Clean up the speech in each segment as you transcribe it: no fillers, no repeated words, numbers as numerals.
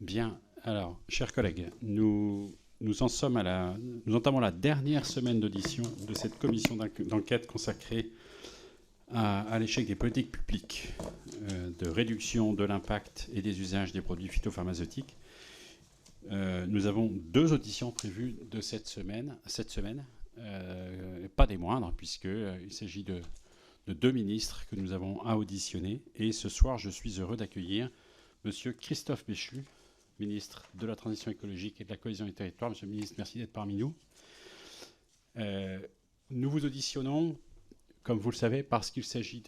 Bien, alors, chers collègues, nous entamons la dernière semaine d'audition de cette commission d'enquête consacrée à l'échec des politiques publiques de réduction de l'impact et des usages des produits phytopharmaceutiques. Nous avons deux auditions prévues de cette semaine, pas des moindres, puisqu'il s'agit de deux ministres que nous avons à auditionner. Et ce soir, je suis heureux d'accueillir Monsieur Christophe Béchu, ministre de la Transition écologique et de la Cohésion des territoires. Monsieur le ministre, merci d'être parmi nous. Nous vous auditionnons, comme vous le savez, parce qu'il s'agit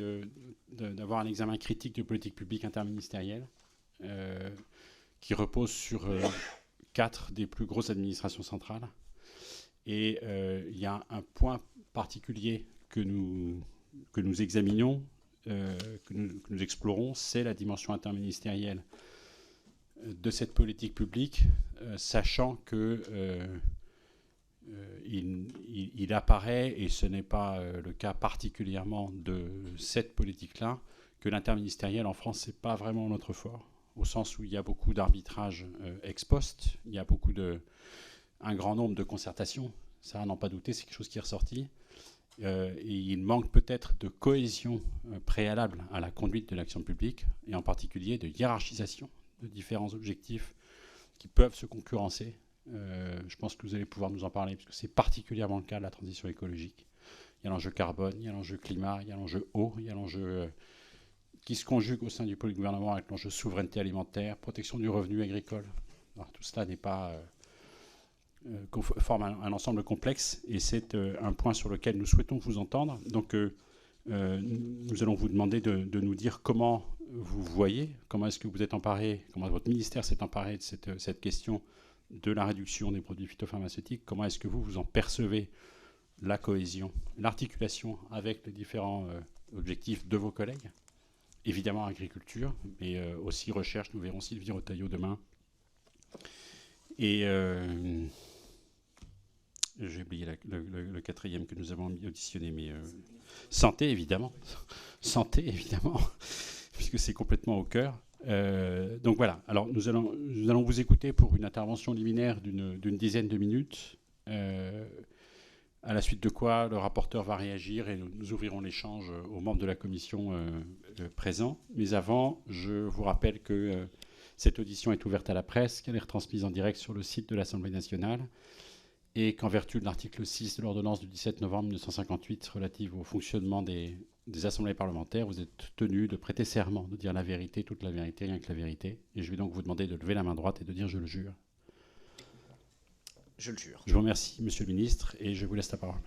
d'avoir un examen critique de politique publique interministérielle qui repose sur 4 des plus grosses administrations centrales. Et il y a un point particulier que nous examinons, que nous explorons, c'est la dimension interministérielle de cette politique publique, sachant que il apparaît, et ce n'est pas le cas particulièrement de cette politique-là, que l'interministériel en France, ce n'est pas vraiment notre fort, au sens où il y a beaucoup d'arbitrage ex post, il y a un grand nombre de concertations, ça à n'en pas douter, c'est quelque chose qui est ressorti. Et il manque peut-être de cohésion préalable à la conduite de l'action publique, et en particulier de hiérarchisation de différents objectifs qui peuvent se concurrencer. Je pense que vous allez pouvoir nous en parler, puisque c'est particulièrement le cas de la transition écologique. Il y a l'enjeu carbone, il y a l'enjeu climat, il y a l'enjeu eau, il y a l'enjeu qui se conjugue au sein du gouvernement avec l'enjeu souveraineté alimentaire, protection du revenu agricole. Alors, tout cela n'est pas... forme un ensemble complexe, et c'est un point sur lequel nous souhaitons vous entendre. Donc nous allons vous demander de nous dire comment vous voyez, comment est-ce que vous êtes emparé, comment votre ministère s'est emparé de cette question de la réduction des produits phytopharmaceutiques, comment est-ce que vous en percevez la cohésion, l'articulation avec les différents objectifs de vos collègues, évidemment agriculture, mais aussi recherche, nous verrons Sylvie Retailleau demain. Et j'ai oublié le quatrième que nous avons auditionné, mais santé évidemment, puisque c'est complètement au cœur. Donc voilà, alors nous allons vous écouter pour une intervention liminaire d'une dizaine de minutes, à la suite de quoi le rapporteur va réagir et nous ouvrirons l'échange aux membres de la commission présents. Mais avant, je vous rappelle que cette audition est ouverte à la presse, qu'elle est retransmise en direct sur le site de l'Assemblée nationale, et qu'en vertu de l'article 6 de l'ordonnance du 17 novembre 1958 relative au fonctionnement des assemblées parlementaires, vous êtes tenu de prêter serment, de dire la vérité, toute la vérité, rien que la vérité. Et je vais donc vous demander de lever la main droite et de dire « je le jure ». Je le jure. Je vous remercie, monsieur le ministre, et je vous laisse la parole.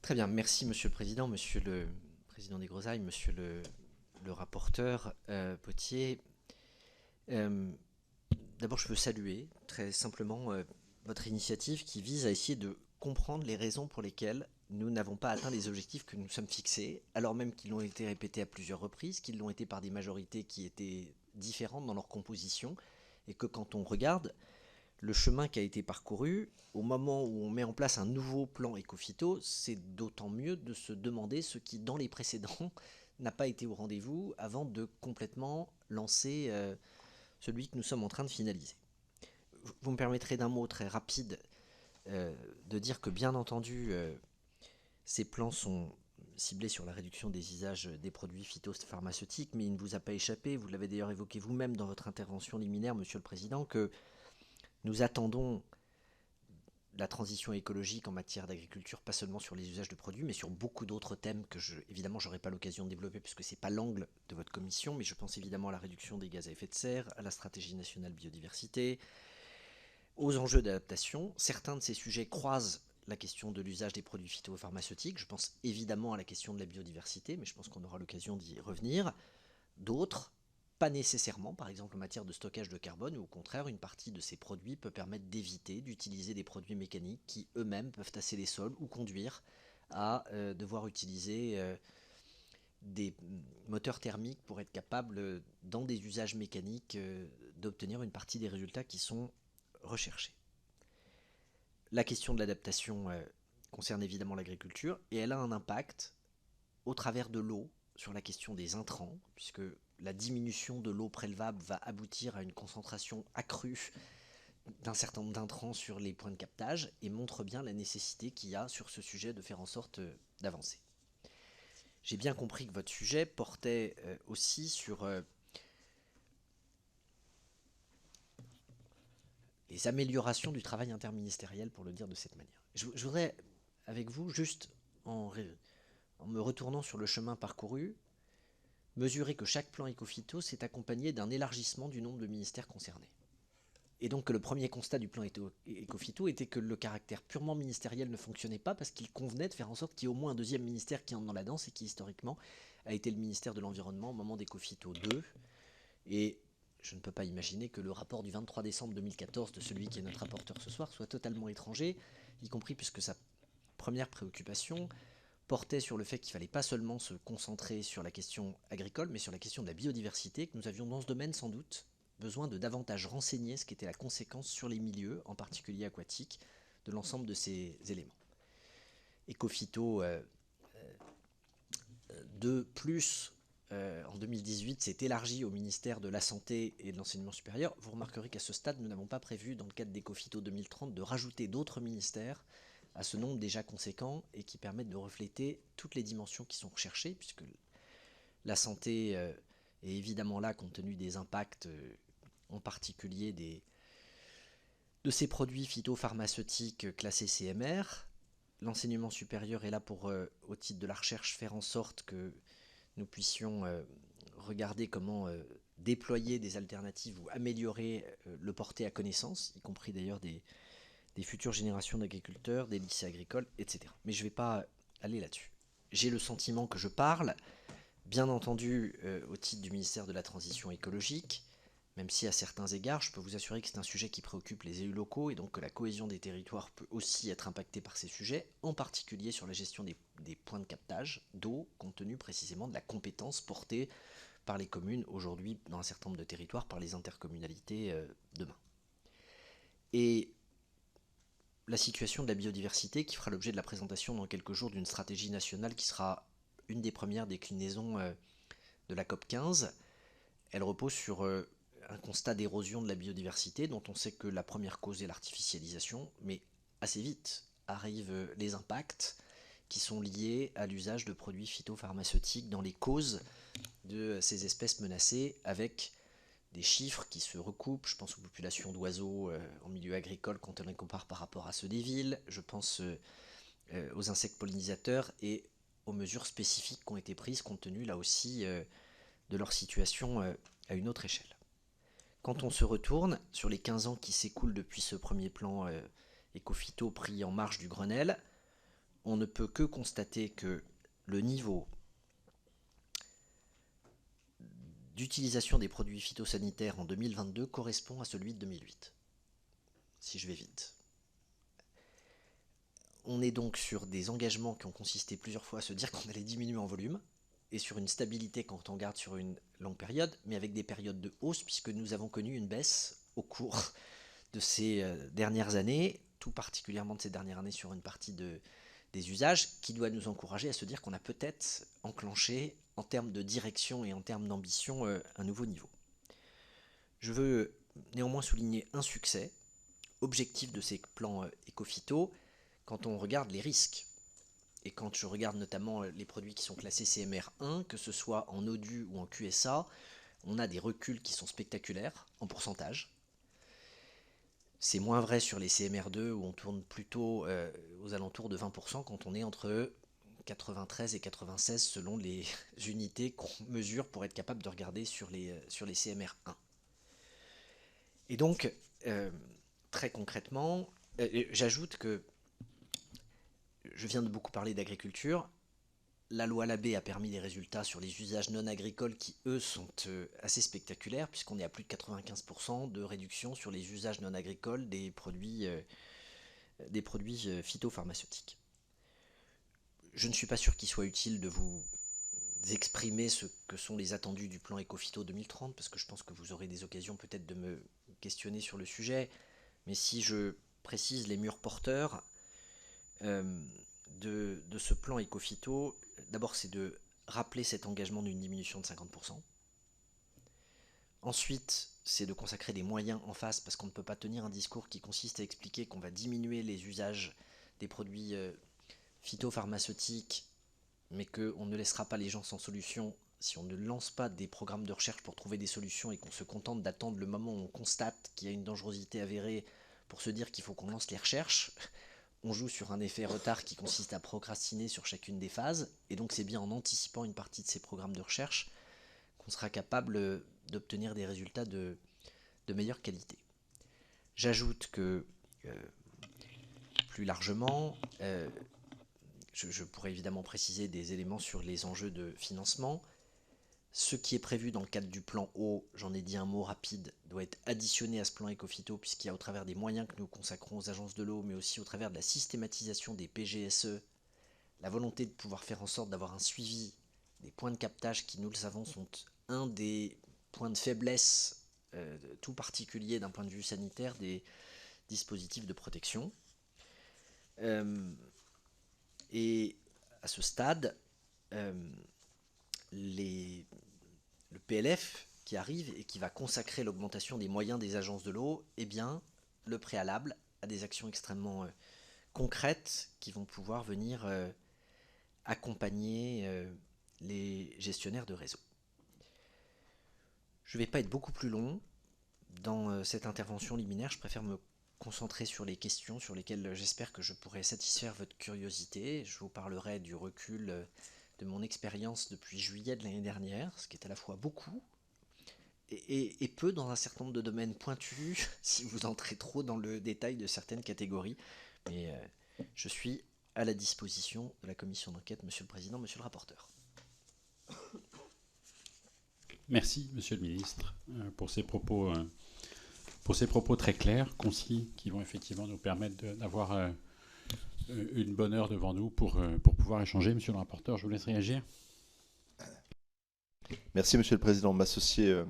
Très bien, merci monsieur le président, monsieur le président des Grosailles, monsieur le rapporteur Potier. D'abord, je veux saluer très simplement votre initiative qui vise à essayer de comprendre les raisons pour lesquelles nous n'avons pas atteint les objectifs que nous sommes fixés, alors même qu'ils ont été répétés à plusieurs reprises, qu'ils l'ont été par des majorités qui étaient différentes dans leur composition, et que quand on regarde le chemin qui a été parcouru, au moment où on met en place un nouveau plan éco-phyto, c'est d'autant mieux de se demander ce qui, dans les précédents, n'a pas été au rendez-vous avant de complètement lancer celui que nous sommes en train de finaliser. Vous me permettrez d'un mot très rapide de dire que bien entendu ces plans sont ciblés sur la réduction des usages des produits phytopharmaceutiques, mais il ne vous a pas échappé, vous l'avez d'ailleurs évoqué vous-même dans votre intervention liminaire, monsieur le président, que nous attendons la transition écologique en matière d'agriculture, pas seulement sur les usages de produits, mais sur beaucoup d'autres thèmes que évidemment je n'aurai pas l'occasion de développer puisque ce n'est pas l'angle de votre commission, mais je pense évidemment à la réduction des gaz à effet de serre, à la stratégie nationale biodiversité, aux enjeux d'adaptation. Certains de ces sujets croisent la question de l'usage des produits phytopharmaceutiques. Je pense évidemment à la question de la biodiversité, mais je pense qu'on aura l'occasion d'y revenir. D'autres, pas nécessairement, par exemple en matière de stockage de carbone, ou au contraire, une partie de ces produits peut permettre d'éviter d'utiliser des produits mécaniques qui eux-mêmes peuvent tasser les sols ou conduire à devoir utiliser des moteurs thermiques pour être capable, dans des usages mécaniques, d'obtenir une partie des résultats qui sont recherchés. La question de l'adaptation concerne évidemment l'agriculture et elle a un impact au travers de l'eau sur la question des intrants, puisque la diminution de l'eau prélevable va aboutir à une concentration accrue d'un certain nombre d'intrants sur les points de captage, et montre bien la nécessité qu'il y a sur ce sujet de faire en sorte d'avancer. J'ai bien compris que votre sujet portait aussi sur les améliorations du travail interministériel, pour le dire de cette manière. Je voudrais, avec vous, juste en me retournant sur le chemin parcouru, mesurer que chaque plan éco-phyto s'est accompagné d'un élargissement du nombre de ministères concernés. Et donc que le premier constat du plan éco-phyto était que le caractère purement ministériel ne fonctionnait pas, parce qu'il convenait de faire en sorte qu'il y ait au moins un deuxième ministère qui entre dans la danse, et qui historiquement a été le ministère de l'Environnement au moment d'Éco-Phyto 2. Et je ne peux pas imaginer que le rapport du 23 décembre 2014 de celui qui est notre rapporteur ce soir soit totalement étranger, y compris puisque sa première préoccupation portait sur le fait qu'il ne fallait pas seulement se concentrer sur la question agricole, mais sur la question de la biodiversité, que nous avions dans ce domaine sans doute besoin de davantage renseigner ce qu'était la conséquence sur les milieux, en particulier aquatiques, de l'ensemble de ces éléments. Éco-Phyto 2+, en 2018, s'est élargi au ministère de la Santé et de l'Enseignement supérieur. Vous remarquerez qu'à ce stade, nous n'avons pas prévu, dans le cadre d'Éco-Phyto 2030, de rajouter d'autres ministères à ce nombre déjà conséquent, et qui permettent de refléter toutes les dimensions qui sont recherchées, puisque la santé est évidemment là compte tenu des impacts, en particulier de ces produits phytopharmaceutiques classés CMR. L'enseignement supérieur est là pour, au titre de la recherche, faire en sorte que nous puissions regarder comment déployer des alternatives ou améliorer le porté à connaissance, y compris d'ailleurs des futures générations d'agriculteurs, des lycées agricoles, etc. Mais je ne vais pas aller là-dessus. J'ai le sentiment que je parle, bien entendu, au titre du ministère de la Transition écologique, même si à certains égards, je peux vous assurer que c'est un sujet qui préoccupe les élus locaux, et donc que la cohésion des territoires peut aussi être impactée par ces sujets, en particulier sur la gestion des points de captage d'eau, compte tenu précisément de la compétence portée par les communes aujourd'hui dans un certain nombre de territoires, par les intercommunalités demain. Et la situation de la biodiversité, qui fera l'objet de la présentation dans quelques jours d'une stratégie nationale qui sera une des premières déclinaisons de la COP 15, elle repose sur un constat d'érosion de la biodiversité, dont on sait que la première cause est l'artificialisation, mais assez vite arrivent les impacts qui sont liés à l'usage de produits phytopharmaceutiques dans les causes de ces espèces menacées, avec des chiffres qui se recoupent. Je pense aux populations d'oiseaux en milieu agricole quand on les compare par rapport à ceux des villes, je pense aux insectes pollinisateurs et aux mesures spécifiques qui ont été prises compte tenu là aussi de leur situation à une autre échelle. Quand on se retourne sur les 15 ans qui s'écoulent depuis ce premier plan éco-phyto pris en marge du Grenelle, on ne peut que constater que le niveau d'utilisation des produits phytosanitaires en 2022 correspond à celui de 2008, si je vais vite. On est donc sur des engagements qui ont consisté plusieurs fois à se dire qu'on allait diminuer en volume, et sur une stabilité quand on regarde sur une longue période, mais avec des périodes de hausse, puisque nous avons connu une baisse au cours de ces dernières années, tout particulièrement de ces dernières années sur une partie des usages, qui doit nous encourager à se dire qu'on a peut-être enclenché, en termes de direction et en termes d'ambition, un nouveau niveau. Je veux néanmoins souligner un succès objectif de ces plans éco-phyto quand on regarde les risques. Et quand je regarde notamment les produits qui sont classés CMR1, que ce soit en ODU ou en QSA, on a des reculs qui sont spectaculaires en pourcentage. C'est moins vrai sur les CMR2 où on tourne plutôt aux alentours de 20% quand on est entre 93 et 96 selon les unités qu'on mesure pour être capable de regarder sur les CMR1. Et donc, très concrètement, j'ajoute que je viens de beaucoup parler d'agriculture. La loi Labbé a permis des résultats sur les usages non agricoles qui, eux, sont assez spectaculaires, puisqu'on est à plus de 95% de réduction sur les usages non agricoles des produits phytopharmaceutiques. Je ne suis pas sûr qu'il soit utile de vous exprimer ce que sont les attendus du plan Éco-Phyto 2030, parce que je pense que vous aurez des occasions peut-être de me questionner sur le sujet, mais si je précise les murs porteurs de ce plan Éco-Phyto, d'abord c'est de rappeler cet engagement d'une diminution de 50%. Ensuite, c'est de consacrer des moyens en face, parce qu'on ne peut pas tenir un discours qui consiste à expliquer qu'on va diminuer les usages des produits phytopharmaceutiques, mais qu'on ne laissera pas les gens sans solution si on ne lance pas des programmes de recherche pour trouver des solutions et qu'on se contente d'attendre le moment où on constate qu'il y a une dangerosité avérée pour se dire qu'il faut qu'on lance les recherches. On joue sur un effet retard qui consiste à procrastiner sur chacune des phases, et donc c'est bien en anticipant une partie de ces programmes de recherche qu'on sera capable d'obtenir des résultats de meilleure qualité. J'ajoute que, plus largement, je pourrais évidemment préciser des éléments sur les enjeux de financement. Ce qui est prévu dans le cadre du plan eau, j'en ai dit un mot rapide, doit être additionné à ce plan Ecophyto, puisqu'il y a au travers des moyens que nous consacrons aux agences de l'eau, mais aussi au travers de la systématisation des PGSE, la volonté de pouvoir faire en sorte d'avoir un suivi des points de captage qui, nous le savons, sont un des points de faiblesse tout particulier d'un point de vue sanitaire des dispositifs de protection. Et à ce stade, le PLF qui arrive et qui va consacrer l'augmentation des moyens des agences de l'eau est bien le préalable à des actions extrêmement concrètes qui vont pouvoir venir accompagner les gestionnaires de réseau. Je ne vais pas être beaucoup plus long dans cette intervention liminaire, je préfère me concentrer sur les questions sur lesquelles j'espère que je pourrai satisfaire votre curiosité. Je vous parlerai du recul de mon expérience depuis juillet de l'année dernière, ce qui est à la fois beaucoup et peu dans un certain nombre de domaines pointus, si vous entrez trop dans le détail de certaines catégories. Mais je suis à la disposition de la commission d'enquête, Monsieur le Président, Monsieur le rapporteur. Merci, Monsieur le Ministre, pour ces propos très clairs, concis, qui vont effectivement nous permettre d'avoir une bonne heure devant nous pour pouvoir échanger. Monsieur le rapporteur, je vous laisse réagir. Merci, Monsieur le Président. M'associer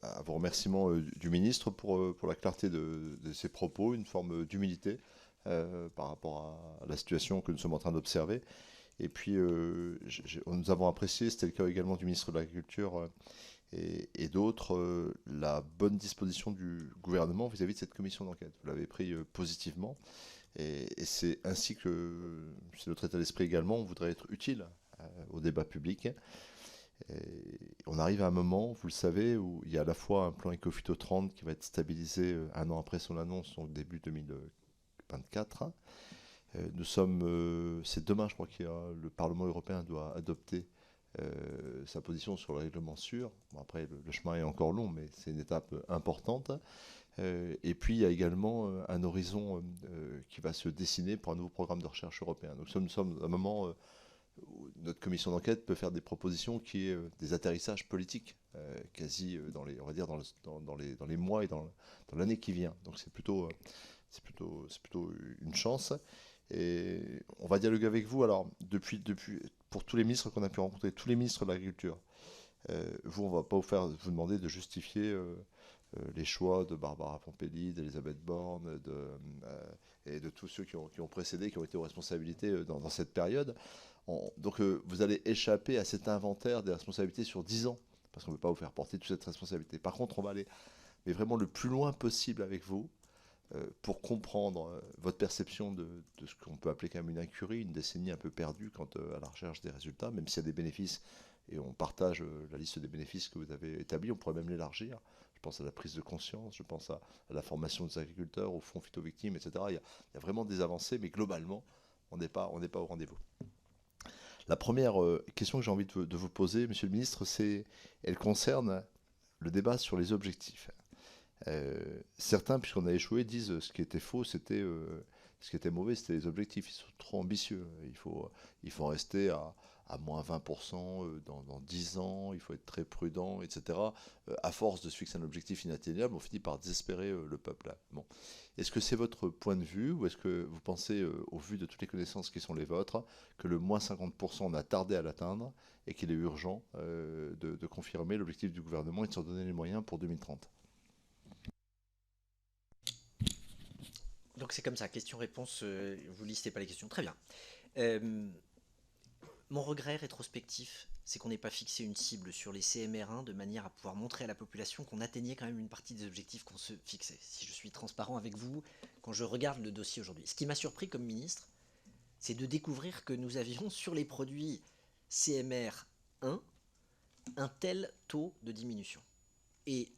à vos remerciements du ministre pour la clarté de ses propos, une forme d'humilité par rapport à la situation que nous sommes en train d'observer. Et puis, nous avons apprécié, c'était le cas également du ministre de l'Agriculture et d'autres, la bonne disposition du gouvernement vis-à-vis de cette commission d'enquête. Vous l'avez pris positivement. Et c'est ainsi que, c'est notre état d'esprit également, on voudrait être utile au débat public. Et on arrive à un moment, vous le savez, où il y a à la fois un plan Ecophyto 30 qui va être stabilisé un an après son annonce, donc début 2024. Nous sommes, c'est demain, je crois que le Parlement européen doit adopter sa position sur le règlement sûr. Bon, après, le chemin est encore long, mais c'est une étape importante. Et puis, il y a également un horizon qui va se dessiner pour un nouveau programme de recherche européen. Donc, nous sommes à un moment où notre commission d'enquête peut faire des propositions qui est des atterrissages politiques, quasi dans les, on va dire dans les mois et dans l'année qui vient. Donc, c'est plutôt une chance. Et on va dialoguer avec vous. Alors, depuis, pour tous les ministres qu'on a pu rencontrer, tous les ministres de l'Agriculture, vous, on ne va pas vous demander de justifier les choix de Barbara Pompili, d'Elisabeth Borne et de tous ceux qui ont précédé, qui ont été aux responsabilités dans cette période. Donc, vous allez échapper à cet inventaire des responsabilités sur 10 ans, parce qu'on ne veut pas vous faire porter toute cette responsabilité. Par contre, on va aller mais vraiment le plus loin possible avec vous, pour comprendre votre perception de ce qu'on peut appeler quand même une incurie, une décennie un peu perdue quant à la recherche des résultats, même s'il y a des bénéfices, et on partage la liste des bénéfices que vous avez établis, on pourrait même l'élargir. Je pense à la prise de conscience, je pense à la formation des agriculteurs, au fonds phytovictimes, etc. Il y a vraiment des avancées, mais globalement, on n'est pas au rendez-vous. La première question que j'ai envie de vous poser, Monsieur le Ministre, elle concerne le débat sur les objectifs. Certains, puisqu'on a échoué, disent ce qui était faux, c'était ce qui était mauvais, c'était les objectifs. Ils sont trop ambitieux. Il faut rester à moins 20% dans 10 ans, il faut être très prudent, etc. À force de se fixer un objectif inatteignable, on finit par désespérer le peuple. Bon. Est-ce que c'est votre point de vue, ou est-ce que vous pensez, au vu de toutes les connaissances qui sont les vôtres, que le moins 50% on a tardé à l'atteindre et qu'il est urgent de confirmer l'objectif du gouvernement et de s'en donner les moyens pour 2030 ? Donc c'est comme ça, question-réponse, vous listez pas les questions, très bien. Mon regret rétrospectif, c'est qu'on n'ait pas fixé une cible sur les CMR1 de manière à pouvoir montrer à la population qu'on atteignait quand même une partie des objectifs qu'on se fixait. Si je suis transparent avec vous, quand je regarde le dossier aujourd'hui, ce qui m'a surpris comme ministre, c'est de découvrir que nous avions sur les produits CMR1 un tel taux de diminution. Et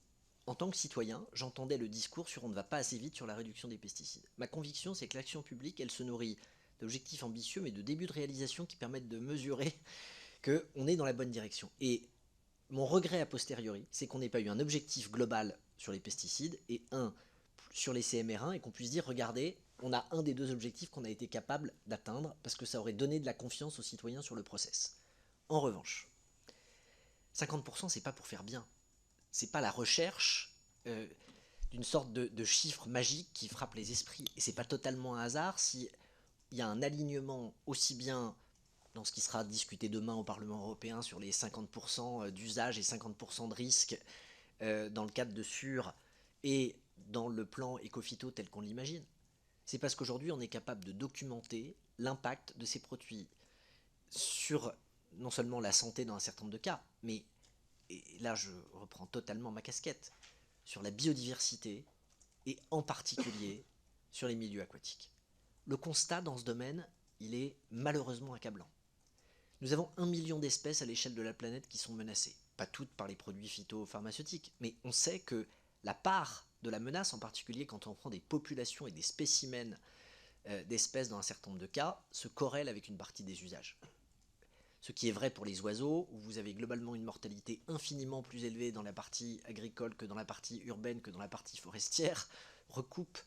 en tant que citoyen, j'entendais le discours sur on ne va pas assez vite sur la réduction des pesticides. Ma conviction, c'est que l'action publique, elle se nourrit d'objectifs ambitieux, mais de débuts de réalisation qui permettent de mesurer qu'on est dans la bonne direction. Et mon regret a posteriori, c'est qu'on n'ait pas eu un objectif global sur les pesticides et un sur les CMR1 et qu'on puisse dire, regardez, on a un des deux objectifs qu'on a été capable d'atteindre parce que ça aurait donné de la confiance aux citoyens sur le process. En revanche, 50% c'est pas pour faire bien. C'est pas la recherche d'une sorte de chiffre magique qui frappe les esprits. Et c'est pas totalement un hasard si il y a un alignement aussi bien dans ce qui sera discuté demain au Parlement européen sur les 50% d'usage et 50% de risque dans le cadre de SUR et dans le plan Ecofito tel qu'on l'imagine. C'est parce qu'aujourd'hui on est capable de documenter l'impact de ces produits sur non seulement la santé dans un certain nombre de cas, mais, et là je reprends totalement ma casquette, sur la biodiversité et en particulier sur les milieux aquatiques. Le constat dans ce domaine, il est malheureusement accablant. Nous avons 1 million d'espèces à l'échelle de la planète qui sont menacées. Pas toutes par les produits phytopharmaceutiques, mais on sait que la part de la menace, en particulier quand on prend des populations et des spécimens d'espèces dans un certain nombre de cas, se corrèle avec une partie des usages. Ce qui est vrai pour les oiseaux, où vous avez globalement une mortalité infiniment plus élevée dans la partie agricole que dans la partie urbaine que dans la partie forestière, recoupe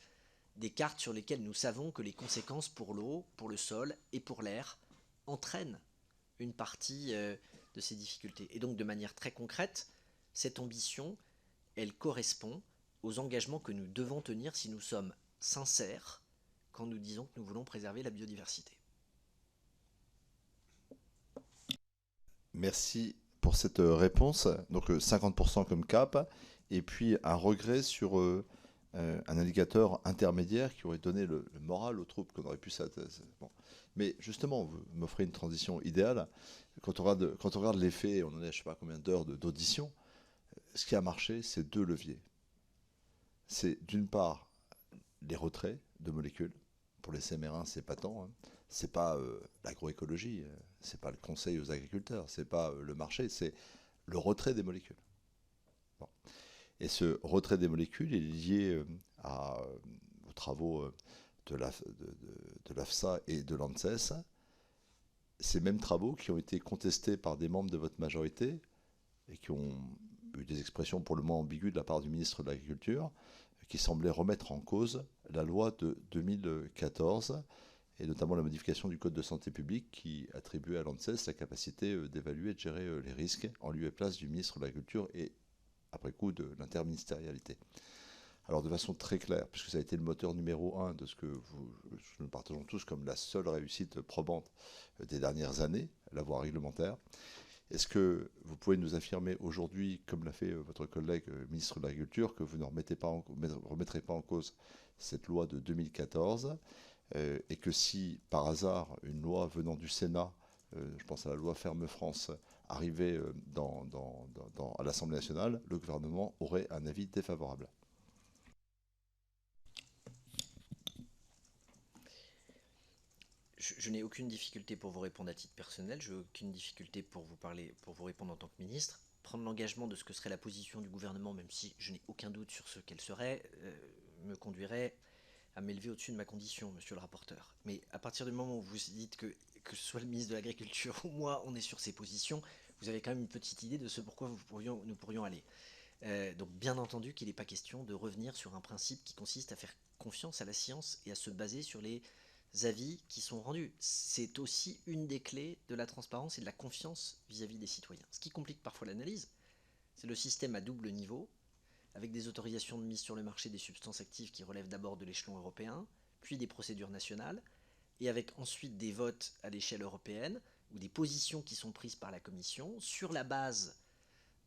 des cartes sur lesquelles nous savons que les conséquences pour l'eau, pour le sol et pour l'air entraînent une partie de ces difficultés. Et donc de manière très concrète, cette ambition, elle correspond aux engagements que nous devons tenir si nous sommes sincères quand nous disons que nous voulons préserver la biodiversité. Merci pour cette réponse. Donc 50% comme cap, et puis un regret sur un indicateur intermédiaire qui aurait donné le moral aux troupes qu'on aurait pu bon. Mais justement, vous m'offrez une transition idéale. Quand on regarde les faits, on en est à je ne sais pas combien d'heures d'audition, ce qui a marché, c'est deux leviers. C'est d'une part les retraits de molécules. Pour les CMR1, c'est pas tant. Hein. C'est pas l'agroécologie, c'est pas le conseil aux agriculteurs, c'est pas le marché, c'est le retrait des molécules. Bon. Et ce retrait des molécules est lié aux travaux de l'AFSA et de l'ANSES. Ces mêmes travaux qui ont été contestés par des membres de votre majorité et qui ont eu des expressions pour le moins ambiguës de la part du ministre de l'Agriculture, qui semblaient remettre en cause la loi de 2014 et notamment la modification du Code de santé publique qui attribuait à l'ANSES la capacité d'évaluer et de gérer les risques en lieu et place du ministre de l'Agriculture et après coup de l'interministérialité. Alors de façon très claire, puisque ça a été le moteur numéro 1 de ce que nous partageons tous comme la seule réussite probante des dernières années, la voie réglementaire, est-ce que vous pouvez nous affirmer aujourd'hui, comme l'a fait votre collègue ministre de l'Agriculture, que vous ne remettrez pas en cause cette loi de 2014 et que si, par hasard, une loi venant du Sénat, je pense à la loi Ferme France, arrivait à l'Assemblée nationale, le gouvernement aurait un avis défavorable? Je n'ai aucune difficulté pour vous répondre à titre personnel, je n'ai aucune difficulté pour vous répondre en tant que ministre. Prendre l'engagement de ce que serait la position du gouvernement, même si je n'ai aucun doute sur ce qu'elle serait, me conduirait à m'élever au-dessus de ma condition, monsieur le rapporteur. Mais à partir du moment où vous dites que ce soit le ministre de l'Agriculture ou moi, on est sur ces positions, vous avez quand même une petite idée de ce pourquoi nous pourrions aller. Donc bien entendu qu'il n'est pas question de revenir sur un principe qui consiste à faire confiance à la science et à se baser sur les avis qui sont rendus. C'est aussi une des clés de la transparence et de la confiance vis-à-vis des citoyens. Ce qui complique parfois l'analyse, c'est le système à double niveau, avec des autorisations de mise sur le marché des substances actives qui relèvent d'abord de l'échelon européen, puis des procédures nationales, et avec ensuite des votes à l'échelle européenne, ou des positions qui sont prises par la Commission, sur la base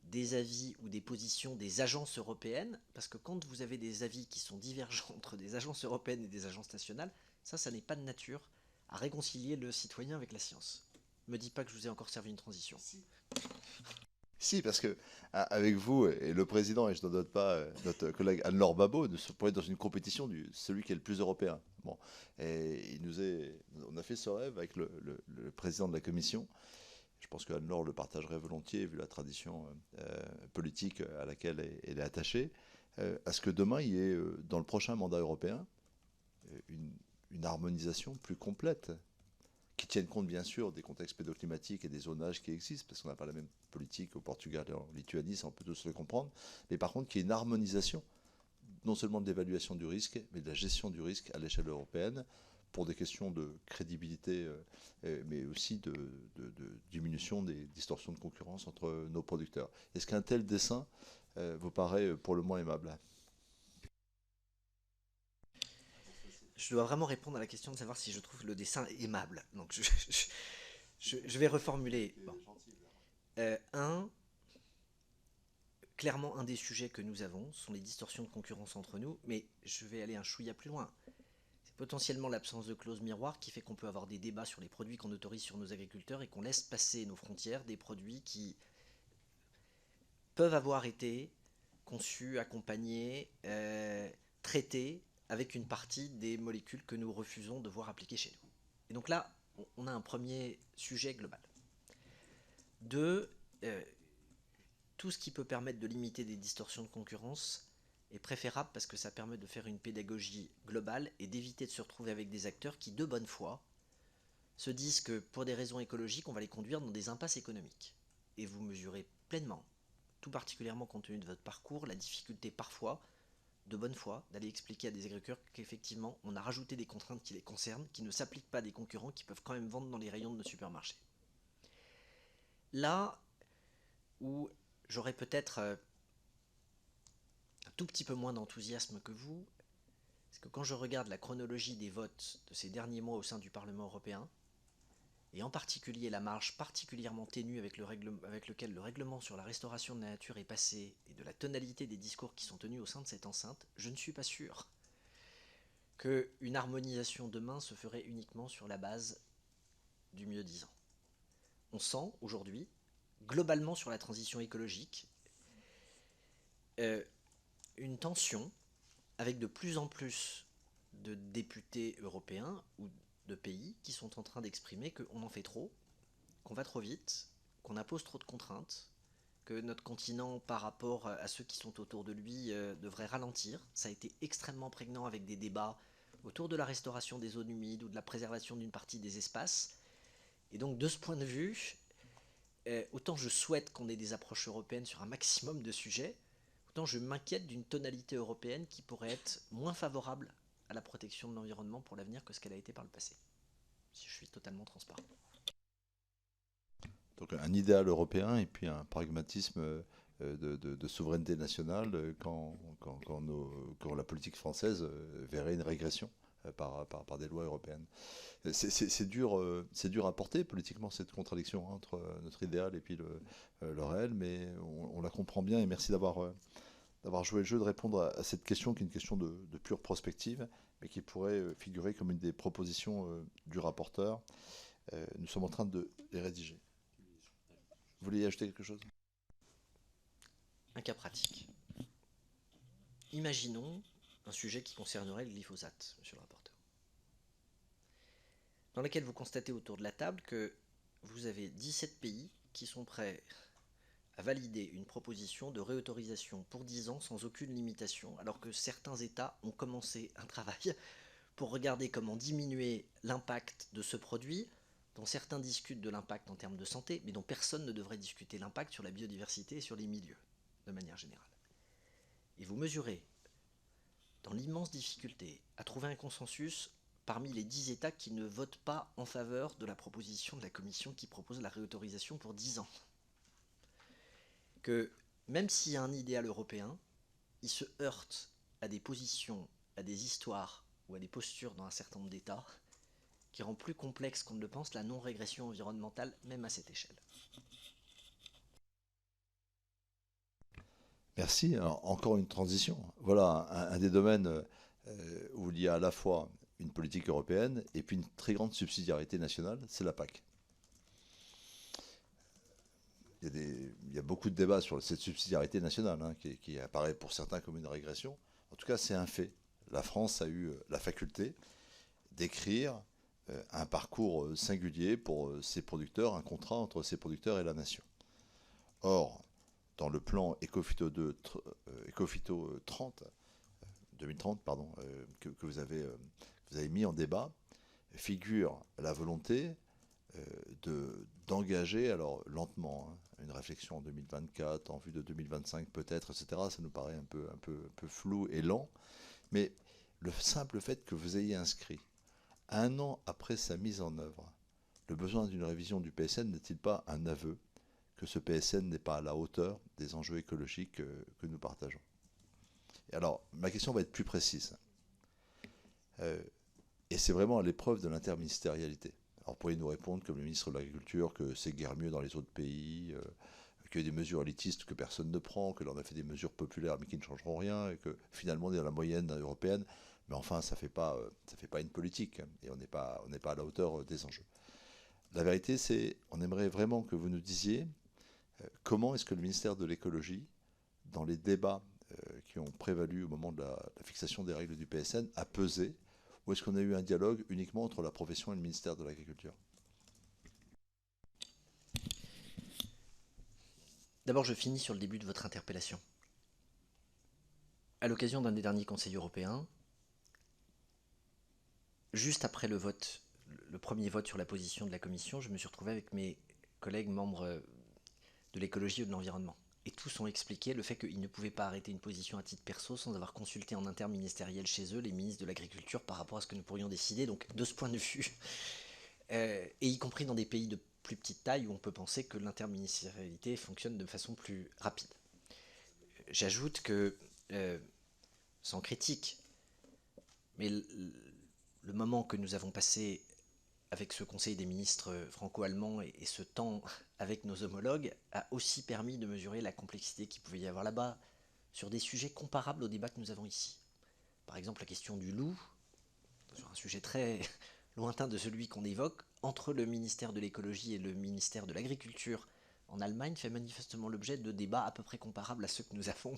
des avis ou des positions des agences européennes, parce que quand vous avez des avis qui sont divergents entre des agences européennes et des agences nationales, ça n'est pas de nature à réconcilier le citoyen avec la science. Me dis pas que je vous ai encore servi une transition. Si, parce que avec vous et le président, et je n'en doute pas, notre collègue Anne-Laure Babot, nous sommes dans une compétition du celui qui est le plus européen. Bon, et on a fait ce rêve avec le président de la commission. Je pense que Anne-Laure le partagerait volontiers, vu la tradition politique à laquelle elle est attachée, à ce que demain, il y ait, dans le prochain mandat européen, une harmonisation plus complète, qui tienne compte bien sûr des contextes pédoclimatiques et des zonages qui existent, parce qu'on n'a pas la même politique au Portugal et en Lituanie, ça on peut tous le comprendre, mais par contre qu'il y ait une harmonisation, non seulement de l'évaluation du risque, mais de la gestion du risque à l'échelle européenne, pour des questions de crédibilité, mais aussi de diminution des distorsions de concurrence entre nos producteurs. Est-ce qu'un tel dessin vous paraît pour le moins aimable ? Je dois vraiment répondre à la question de savoir si je trouve le dessin aimable. Donc je vais reformuler. Bon. Clairement, un des sujets que nous avons sont les distorsions de concurrence entre nous, mais je vais aller un chouïa plus loin. C'est potentiellement l'absence de clause miroir qui fait qu'on peut avoir des débats sur les produits qu'on autorise sur nos agriculteurs et qu'on laisse passer nos frontières des produits qui peuvent avoir été conçus, accompagnés, traités avec une partie des molécules que nous refusons de voir appliquer chez nous. Et donc là, on a un premier sujet global. 2, tout ce qui peut permettre de limiter des distorsions de concurrence est préférable parce que ça permet de faire une pédagogie globale et d'éviter de se retrouver avec des acteurs qui, de bonne foi, se disent que pour des raisons écologiques, on va les conduire dans des impasses économiques. Et vous mesurez pleinement, tout particulièrement compte tenu de votre parcours, la difficulté parfois, de bonne foi, d'aller expliquer à des agriculteurs qu'effectivement, on a rajouté des contraintes qui les concernent, qui ne s'appliquent pas à des concurrents qui peuvent quand même vendre dans les rayons de nos supermarchés. Là où j'aurais peut-être un tout petit peu moins d'enthousiasme que vous, c'est que quand je regarde la chronologie des votes de ces derniers mois au sein du Parlement européen, et en particulier la marge particulièrement ténue avec lequel le règlement sur la restauration de la nature est passé, et de la tonalité des discours qui sont tenus au sein de cette enceinte, je ne suis pas sûr qu'une harmonisation demain se ferait uniquement sur la base du mieux-disant. On sent aujourd'hui, globalement sur la transition écologique, une tension avec de plus en plus de députés européens ou de pays qui sont en train d'exprimer qu'on en fait trop, qu'on va trop vite, qu'on impose trop de contraintes, que notre continent par rapport à ceux qui sont autour de lui devrait ralentir. Ça a été extrêmement prégnant avec des débats autour de la restauration des zones humides ou de la préservation d'une partie des espaces. Et donc de ce point de vue, autant je souhaite qu'on ait des approches européennes sur un maximum de sujets, autant je m'inquiète d'une tonalité européenne qui pourrait être moins favorable à la protection de l'environnement pour l'avenir que ce qu'elle a été par le passé. Si je suis totalement transparent. Donc un idéal européen et puis un pragmatisme de souveraineté nationale quand la politique française verrait une régression par des lois européennes. C'est dur à porter politiquement cette contradiction entre notre idéal et puis le réel, mais on la comprend bien et merci d'avoir joué le jeu de répondre à cette question qui est une question de pure prospective, mais qui pourrait figurer comme une des propositions du rapporteur. Nous sommes en train de les rédiger. Vous voulez y ajouter quelque chose ? Un cas pratique. Imaginons un sujet qui concernerait le glyphosate, monsieur le rapporteur, dans lequel vous constatez autour de la table que vous avez 17 pays qui sont prêts à valider une proposition de réautorisation pour 10 ans sans aucune limitation, alors que certains États ont commencé un travail pour regarder comment diminuer l'impact de ce produit, dont certains discutent de l'impact en termes de santé, mais dont personne ne devrait discuter l'impact sur la biodiversité et sur les milieux, de manière générale. Et vous mesurez, dans l'immense difficulté, à trouver un consensus parmi les 10 États qui ne votent pas en faveur de la proposition de la Commission qui propose la réautorisation pour 10 ans. Que même s'il y a un idéal européen, il se heurte à des positions, à des histoires ou à des postures dans un certain nombre d'États qui rend plus complexe qu'on ne le pense la non-régression environnementale, même à cette échelle. Merci. Alors, encore une transition. Voilà un des domaines où il y a à la fois une politique européenne et puis une très grande subsidiarité nationale, c'est la PAC. il y a beaucoup de débats sur cette subsidiarité nationale, hein, qui apparaît pour certains comme une régression. En tout cas, c'est un fait. La France a eu la faculté d'écrire un parcours singulier pour ses producteurs, un contrat entre ses producteurs et la nation. Or, dans le plan Ecophyto 30, 2030, pardon, que vous avez mis en débat, figure la volonté d'engager, alors lentement, hein, une réflexion en 2024, en vue de 2025 peut-être, etc. Ça nous paraît un peu flou et lent, mais le simple fait que vous ayez inscrit, un an après sa mise en œuvre, le besoin d'une révision du PSN n'est-il pas un aveu que ce PSN n'est pas à la hauteur des enjeux écologiques que nous partageons? Et alors, ma question va être plus précise. Et c'est vraiment à l'épreuve de l'interministérialité. Alors, pourriez nous répondre, comme le ministre de l'Agriculture, que c'est guère mieux dans les autres pays, qu'il y a des mesures élitistes que personne ne prend, que l'on a fait des mesures populaires mais qui ne changeront rien, et que finalement on est dans la moyenne européenne. Mais enfin, ça fait pas une politique, hein, et on n'est pas à la hauteur des enjeux. La vérité, c'est, on aimerait vraiment que vous nous disiez comment est-ce que le ministère de l'écologie, dans les débats qui ont prévalu au moment de la fixation des règles du PSN, a pesé, ou est-ce qu'on a eu un dialogue uniquement entre la profession et le ministère de l'Agriculture? D'abord, je finis sur le début de votre interpellation. À l'occasion d'un des derniers conseils européens, juste après le vote, le premier vote sur la position de la Commission, je me suis retrouvé avec mes collègues membres de l'écologie et de l'environnement. Et tous ont expliqué le fait qu'ils ne pouvaient pas arrêter une position à titre perso sans avoir consulté en interministériel chez eux les ministres de l'Agriculture par rapport à ce que nous pourrions décider. Donc, de ce point de vue, et y compris dans des pays de plus petite taille où on peut penser que l'interministérialité fonctionne de façon plus rapide. J'ajoute que, sans critique, mais le moment que nous avons passé avec ce Conseil des ministres franco-allemands et ce temps avec nos homologues a aussi permis de mesurer la complexité qu'il pouvait y avoir là-bas sur des sujets comparables au débat que nous avons ici. Par exemple, la question du loup, sur un sujet très lointain de celui qu'on évoque, entre le ministère de l'écologie et le ministère de l'agriculture en Allemagne, fait manifestement l'objet de débats à peu près comparables à ceux que nous avons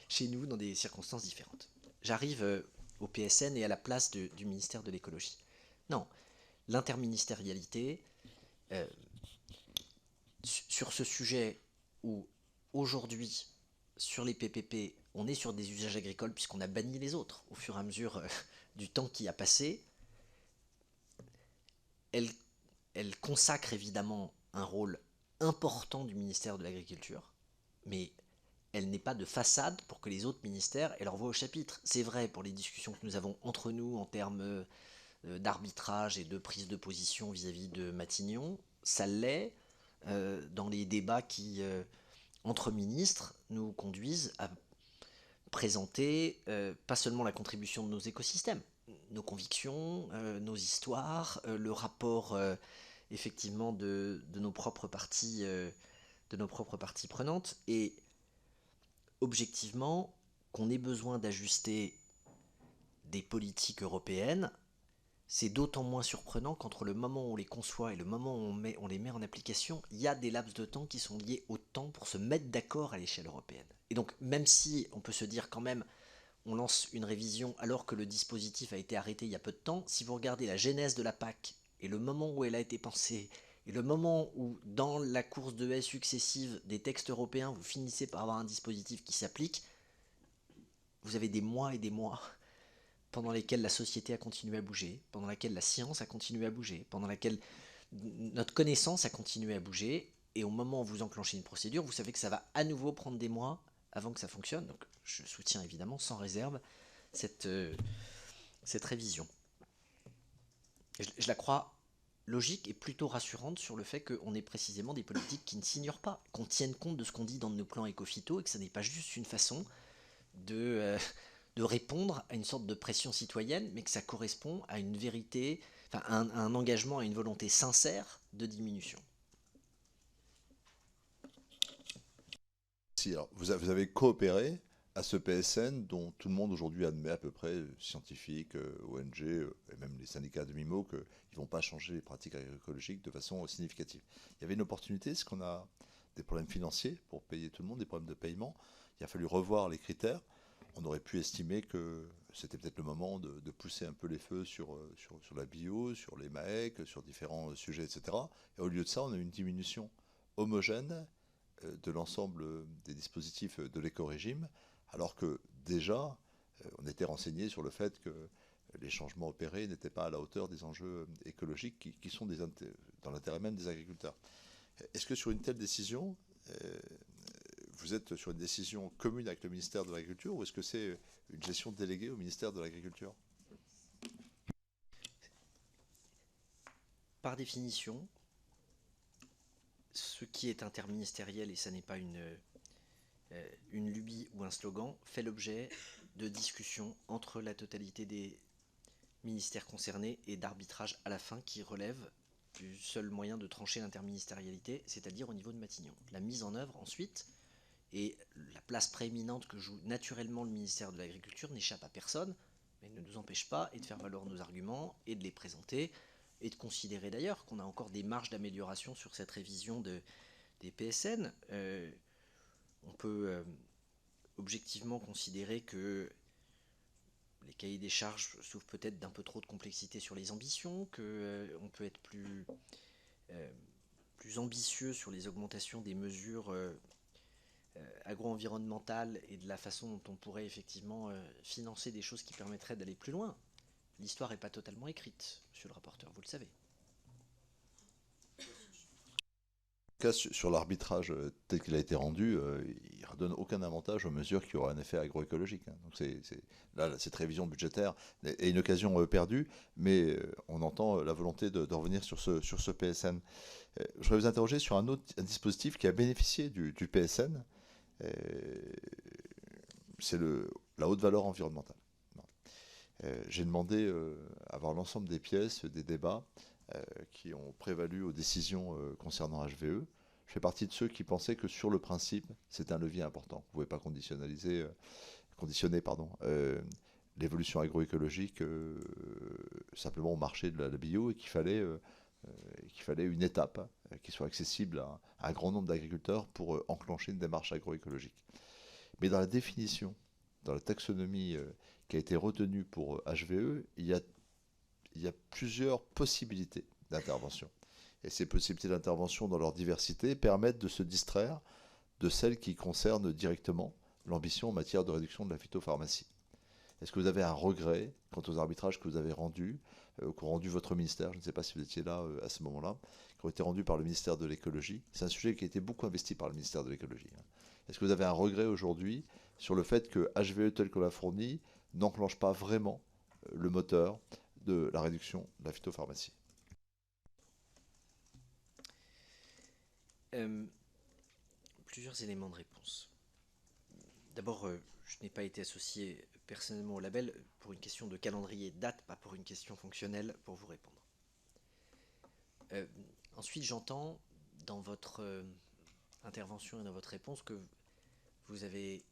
chez nous dans des circonstances différentes. J'arrive au PSN et à la place du ministère de l'écologie. Non, l'interministérialité, sur ce sujet où aujourd'hui, sur les PPP, on est sur des usages agricoles puisqu'on a banni les autres au fur et à mesure du temps qui a passé, elle consacre évidemment un rôle important du ministère de l'Agriculture, mais elle n'est pas de façade pour que les autres ministères aient leur voix au chapitre. C'est vrai pour les discussions que nous avons entre nous en termes d'arbitrage et de prise de position vis-à-vis de Matignon, ça l'est dans les débats qui, entre ministres, nous conduisent à présenter pas seulement la contribution de nos écosystèmes, nos convictions, nos histoires, le rapport effectivement de nos propres parties prenantes, et objectivement qu'on ait besoin d'ajuster des politiques européennes, c'est d'autant moins surprenant qu'entre le moment où on les conçoit et le moment où on les met en application, il y a des laps de temps qui sont liés au temps pour se mettre d'accord à l'échelle européenne. Et donc, même si on peut se dire quand même, on lance une révision alors que le dispositif a été arrêté il y a peu de temps, si vous regardez la genèse de la PAC et le moment où elle a été pensée, et le moment où, dans la course de haies successive des textes européens, vous finissez par avoir un dispositif qui s'applique, vous avez des mois et des mois pendant lesquels la société a continué à bouger, pendant laquelle la science a continué à bouger, pendant laquelle notre connaissance a continué à bouger, et au moment où vous enclenchez une procédure, vous savez que ça va à nouveau prendre des mois avant que ça fonctionne. Donc je soutiens évidemment sans réserve cette révision. Je la crois logique et plutôt rassurante sur le fait qu'on ait précisément des politiques qui ne s'ignorent pas, qu'on tienne compte de ce qu'on dit dans nos plans éco-phyto, et que ce n'est pas juste une façon de répondre à une sorte de pression citoyenne, mais que ça correspond à une vérité, enfin un engagement, à une volonté sincère de diminution. Si, alors, vous avez coopéré à ce PSN dont tout le monde aujourd'hui admet à peu près, scientifiques, ONG, et même les syndicats de MIMO, qu'ils ne vont pas changer les pratiques agroécologiques de façon significative. Il y avait une opportunité, est-ce qu'on a des problèmes financiers pour payer tout le monde, des problèmes de paiement. Il a fallu revoir les critères. On aurait pu estimer que c'était peut-être le moment de pousser un peu les feux sur la bio, sur les MAEC, sur différents sujets, etc. Et au lieu de ça, on a eu une diminution homogène de l'ensemble des dispositifs de l'éco-régime, alors que déjà, on était renseigné sur le fait que les changements opérés n'étaient pas à la hauteur des enjeux écologiques qui sont dans l'intérêt même des agriculteurs. Est-ce que sur une telle décision, vous êtes sur une décision commune avec le ministère de l'Agriculture ou est-ce que c'est une gestion déléguée au ministère de l'Agriculture? Par définition, ce qui est interministériel, et ça n'est pas une lubie ou un slogan, fait l'objet de discussions entre la totalité des ministères concernés et d'arbitrage à la fin qui relève du seul moyen de trancher l'interministérialité, c'est-à-dire au niveau de Matignon. La mise en œuvre ensuite, et la place prééminente que joue naturellement le ministère de l'Agriculture n'échappe à personne, mais ne nous empêche pas et de faire valoir nos arguments et de les présenter, et de considérer d'ailleurs qu'on a encore des marges d'amélioration sur cette révision des PSN. On peut objectivement considérer que les cahiers des charges souffrent peut-être d'un peu trop de complexité sur les ambitions, qu'on peut être plus ambitieux sur les augmentations des mesures agro-environnementales et de la façon dont on pourrait effectivement financer des choses qui permettraient d'aller plus loin. L'histoire n'est pas totalement écrite, monsieur le rapporteur, vous le savez. Cas sur l'arbitrage tel qu'il a été rendu, il ne redonne aucun avantage aux mesures qui auraient un effet agroécologique. Donc là, cette révision budgétaire est une occasion perdue, mais on entend la volonté de revenir sur ce PSN. Je voudrais vous interroger sur un dispositif qui a bénéficié du PSN, c'est la haute valeur environnementale. J'ai demandé à voir l'ensemble des pièces, des débats qui ont prévalu aux décisions concernant HVE. Je fais partie de ceux qui pensaient que sur le principe, c'est un levier important. Vous ne pouvez pas conditionner l'évolution agroécologique simplement au marché de la bio et qu'il fallait une étape qui soit accessible à un grand nombre d'agriculteurs pour enclencher une démarche agroécologique. Mais dans la définition, dans la taxonomie qui a été retenue pour HVE, il y a plusieurs possibilités d'intervention. Et ces possibilités d'intervention dans leur diversité permettent de se distraire de celles qui concernent directement l'ambition en matière de réduction de la phytopharmacie. Est-ce que vous avez un regret quant aux arbitrages que vous avez rendus, qu'ont rendu votre ministère, je ne sais pas si vous étiez là à ce moment-là, qui ont été rendus par le ministère de l'écologie? C'est un sujet qui a été beaucoup investi par le ministère de l'écologie. Est-ce que vous avez un regret aujourd'hui sur le fait que HVE tel qu'on l'a fourni n'enclenche pas vraiment le moteur de la réduction de la phytopharmacie? Plusieurs éléments de réponse. D'abord, je n'ai pas été associé personnellement au label pour une question de calendrier de date, pas pour une question fonctionnelle pour vous répondre. Ensuite, j'entends dans votre intervention et dans votre réponse que vous avez,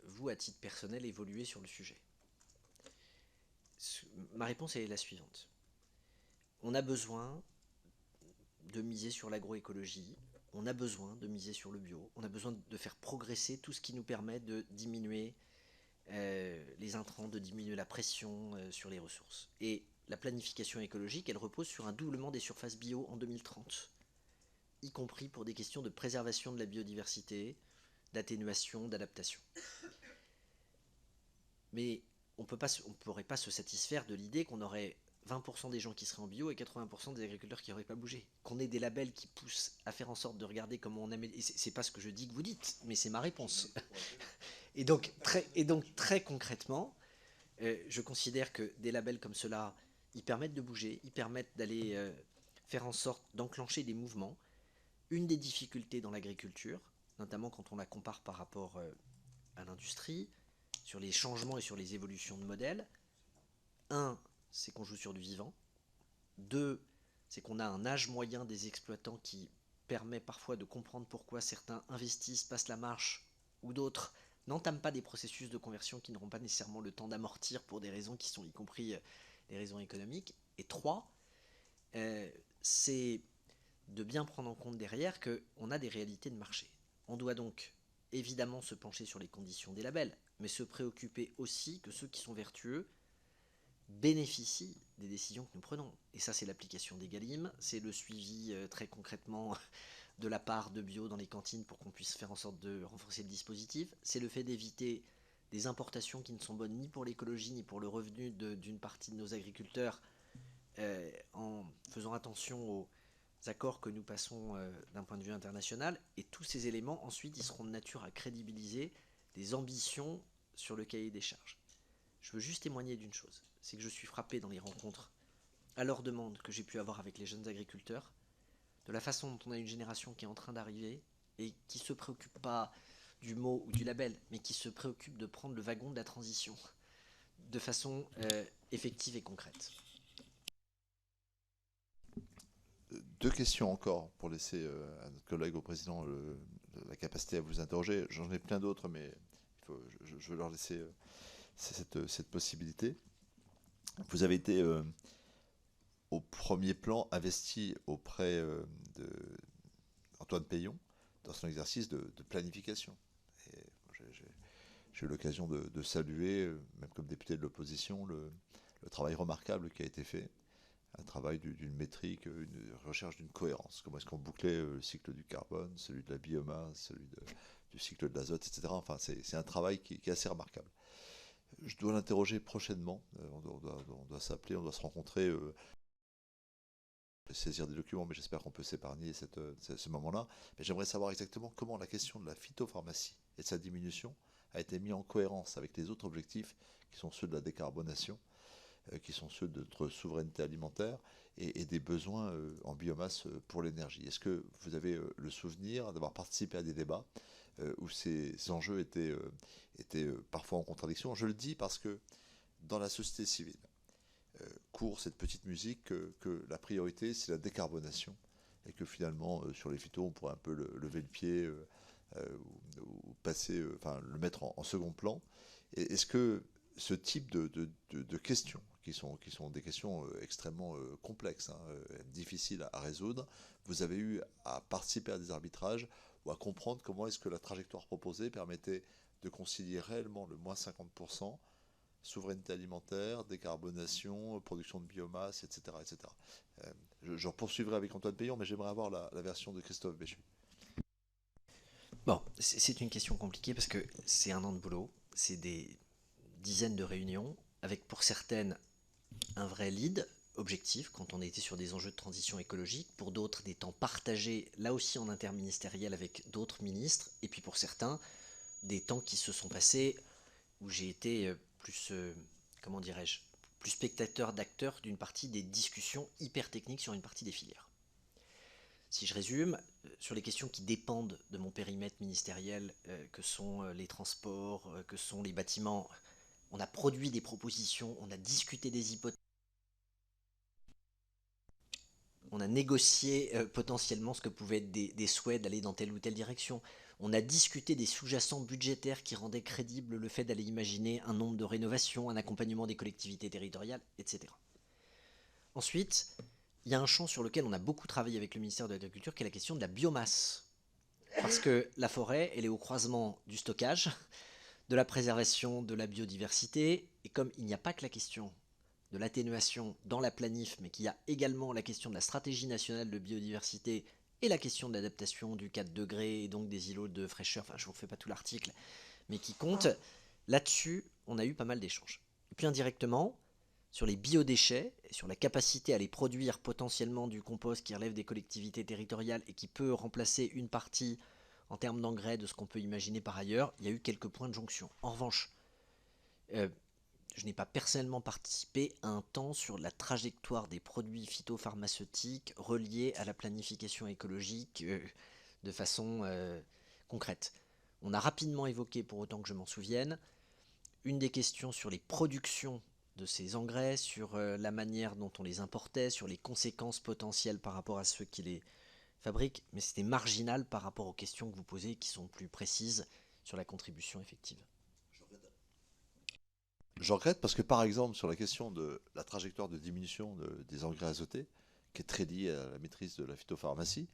vous, à titre personnel, évolué sur le sujet. Ma réponse est la suivante. On a besoin de miser sur l'agroécologie, on a besoin de miser sur le bio, on a besoin de faire progresser tout ce qui nous permet de diminuer les intrants, de diminuer la pression sur les ressources. Et la planification écologique, elle repose sur un doublement des surfaces bio en 2030, y compris pour des questions de préservation de la biodiversité, d'atténuation, d'adaptation. Mais on ne pourrait pas se satisfaire de l'idée qu'on aurait 20% des gens qui seraient en bio et 80% des agriculteurs qui n'auraient pas bougé. Qu'on ait des labels qui poussent à faire en sorte de regarder comment on améliore. C'est pas ce que je dis que vous dites, mais c'est ma réponse. Et donc très concrètement, je considère que des labels comme cela, ils permettent de bouger, ils permettent d'aller faire en sorte d'enclencher des mouvements. Une des difficultés dans l'agriculture, notamment quand on la compare par rapport à l'industrie, sur les changements et sur les évolutions de modèles, c'est qu'on joue sur du vivant. 2, c'est qu'on a un âge moyen des exploitants qui permet parfois de comprendre pourquoi certains investissent, passent la marche, ou d'autres n'entament pas des processus de conversion qui n'auront pas nécessairement le temps d'amortir pour des raisons qui sont y compris des raisons économiques. Et 3, c'est de bien prendre en compte derrière qu'on a des réalités de marché. On doit donc évidemment se pencher sur les conditions des labels, mais se préoccuper aussi que ceux qui sont vertueux bénéficient des décisions que nous prenons. Et ça, c'est l'application des Galim, c'est le suivi très concrètement de la part de bio dans les cantines pour qu'on puisse faire en sorte de renforcer le dispositif. C'est le fait d'éviter des importations qui ne sont bonnes ni pour l'écologie ni pour le revenu d'une partie de nos agriculteurs, en faisant attention aux accords que nous passons d'un point de vue international. Et tous ces éléments, ensuite, ils seront de nature à crédibiliser des ambitions sur le cahier des charges. Je veux juste témoigner d'une chose, c'est que je suis frappé dans les rencontres à leur demande que j'ai pu avoir avec les jeunes agriculteurs, de la façon dont on a une génération qui est en train d'arriver et qui ne se préoccupe pas du mot ou du label, mais qui se préoccupe de prendre le wagon de la transition de façon effective et concrète. Deux questions encore pour laisser à notre collègue au président la capacité à vous interroger. J'en ai plein d'autres, mais je veux leur laisser cette possibilité. Vous avez été au premier plan investi auprès d'Antoine Peillon dans son exercice de planification. Et j'ai eu l'occasion de saluer, même comme député de l'opposition, le travail remarquable qui a été fait. Un travail d'une métrique, une recherche d'une cohérence. Comment est-ce qu'on bouclait le cycle du carbone, celui de la biomasse, celui du cycle de l'azote, etc. Enfin, c'est un travail qui est assez remarquable. Je dois l'interroger prochainement. On doit s'appeler, on doit se rencontrer, saisir des documents, mais j'espère qu'on peut s'épargner ce moment-là. Mais j'aimerais savoir exactement comment la question de la phytopharmacie et de sa diminution a été mise en cohérence avec les autres objectifs qui sont ceux de la décarbonation, qui sont ceux de notre souveraineté alimentaire et des besoins en biomasse pour l'énergie. Est-ce que vous avez le souvenir d'avoir participé à des débats où ces enjeux étaient parfois en contradiction? Je le dis parce que dans la société civile court cette petite musique que la priorité c'est la décarbonation et que finalement sur les phytos on pourrait un peu lever le pied ou passer, le mettre en second plan. Et est-ce que ce type de questions, qui sont des questions extrêmement complexes, difficiles à résoudre, vous avez eu à participer à des arbitrages ou à comprendre comment est-ce que la trajectoire proposée permettait de concilier réellement le moins 50%, souveraineté alimentaire, décarbonation, production de biomasse, etc. etc. Je poursuivrai avec Antoine Peillon, mais j'aimerais avoir la version de Christophe Béchu. Bon, c'est une question compliquée parce que c'est un an de boulot, c'est des dizaines de réunions, avec pour certaines un vrai lead objectif quand on était sur des enjeux de transition écologique, pour d'autres des temps partagés là aussi en interministériel avec d'autres ministres, et puis pour certains des temps qui se sont passés où j'ai été plus, comment dirais-je, plus spectateur d'acteur d'une partie des discussions hyper techniques sur une partie des filières. Si je résume, sur les questions qui dépendent de mon périmètre ministériel, que sont les transports, que sont les bâtiments, on a produit des propositions, on a discuté des hypothèses, on a négocié potentiellement ce que pouvaient être des souhaits d'aller dans telle ou telle direction. On a discuté des sous-jacents budgétaires qui rendaient crédible le fait d'aller imaginer un nombre de rénovations, un accompagnement des collectivités territoriales, etc. Ensuite, il y a un champ sur lequel on a beaucoup travaillé avec le ministère de l'Agriculture, qui est la question de la biomasse. Parce que la forêt, elle est au croisement du stockage, de la préservation de la biodiversité, et comme il n'y a pas que la question de l'atténuation dans la planif, mais qu'il y a également la question de la stratégie nationale de biodiversité et la question de l'adaptation du 4 degrés et donc des îlots de fraîcheur, enfin je ne vous refais pas tout l'article, mais qui compte, là-dessus on a eu pas mal d'échanges. Et puis indirectement, sur les biodéchets, et sur la capacité à les produire potentiellement du compost qui relève des collectivités territoriales et qui peut remplacer une partie en termes d'engrais de ce qu'on peut imaginer par ailleurs, il y a eu quelques points de jonction. En revanche, je n'ai pas personnellement participé à un temps sur la trajectoire des produits phytopharmaceutiques reliés à la planification écologique de façon concrète. On a rapidement évoqué, pour autant que je m'en souvienne, une des questions sur les productions de ces engrais, sur la manière dont on les importait, sur les conséquences potentielles par rapport à ceux qui les fabriquent, mais c'était marginal par rapport aux questions que vous posez qui sont plus précises sur la contribution effective. Je regrette parce que, par exemple, sur la question de la trajectoire de diminution des engrais azotés, qui est très liée à la maîtrise de la phytopharmacie,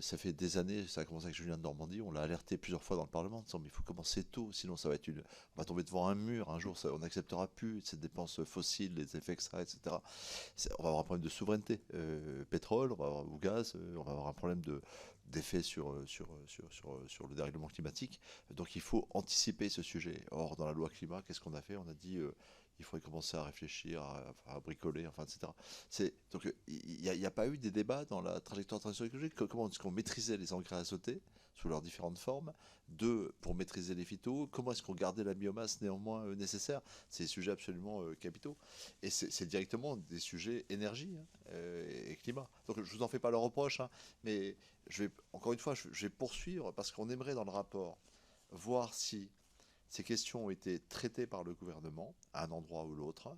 Ça fait des années, ça a commencé avec Julien de Normandie, on l'a alerté plusieurs fois dans le Parlement en disant mais il faut commencer tôt, sinon ça va être on va tomber devant un mur, un jour on n'acceptera plus cette dépense fossile, les effets extra, etc. On va avoir un problème de souveraineté, pétrole, ou gaz, on va avoir un problème d'effet sur le dérèglement climatique. Donc il faut anticiper ce sujet. Or, dans la loi climat, qu'est-ce qu'on a fait? On a dit il faudrait commencer à réfléchir, à bricoler, enfin, etc. Donc il n'y a pas eu des débats dans la trajectoire de transition écologique. Comment est-ce qu'on maîtrisait les engrais azotés sous leurs différentes formes? Deux, pour maîtriser les phytos, comment est-ce qu'on gardait la biomasse néanmoins nécessaire? C'est des sujets absolument capitaux. Et c'est directement des sujets énergie et climat. Donc je ne vous en fais pas le reproche, hein, mais encore une fois, je vais poursuivre parce qu'on aimerait dans le rapport voir si ces questions ont été traitées par le gouvernement à un endroit ou l'autre,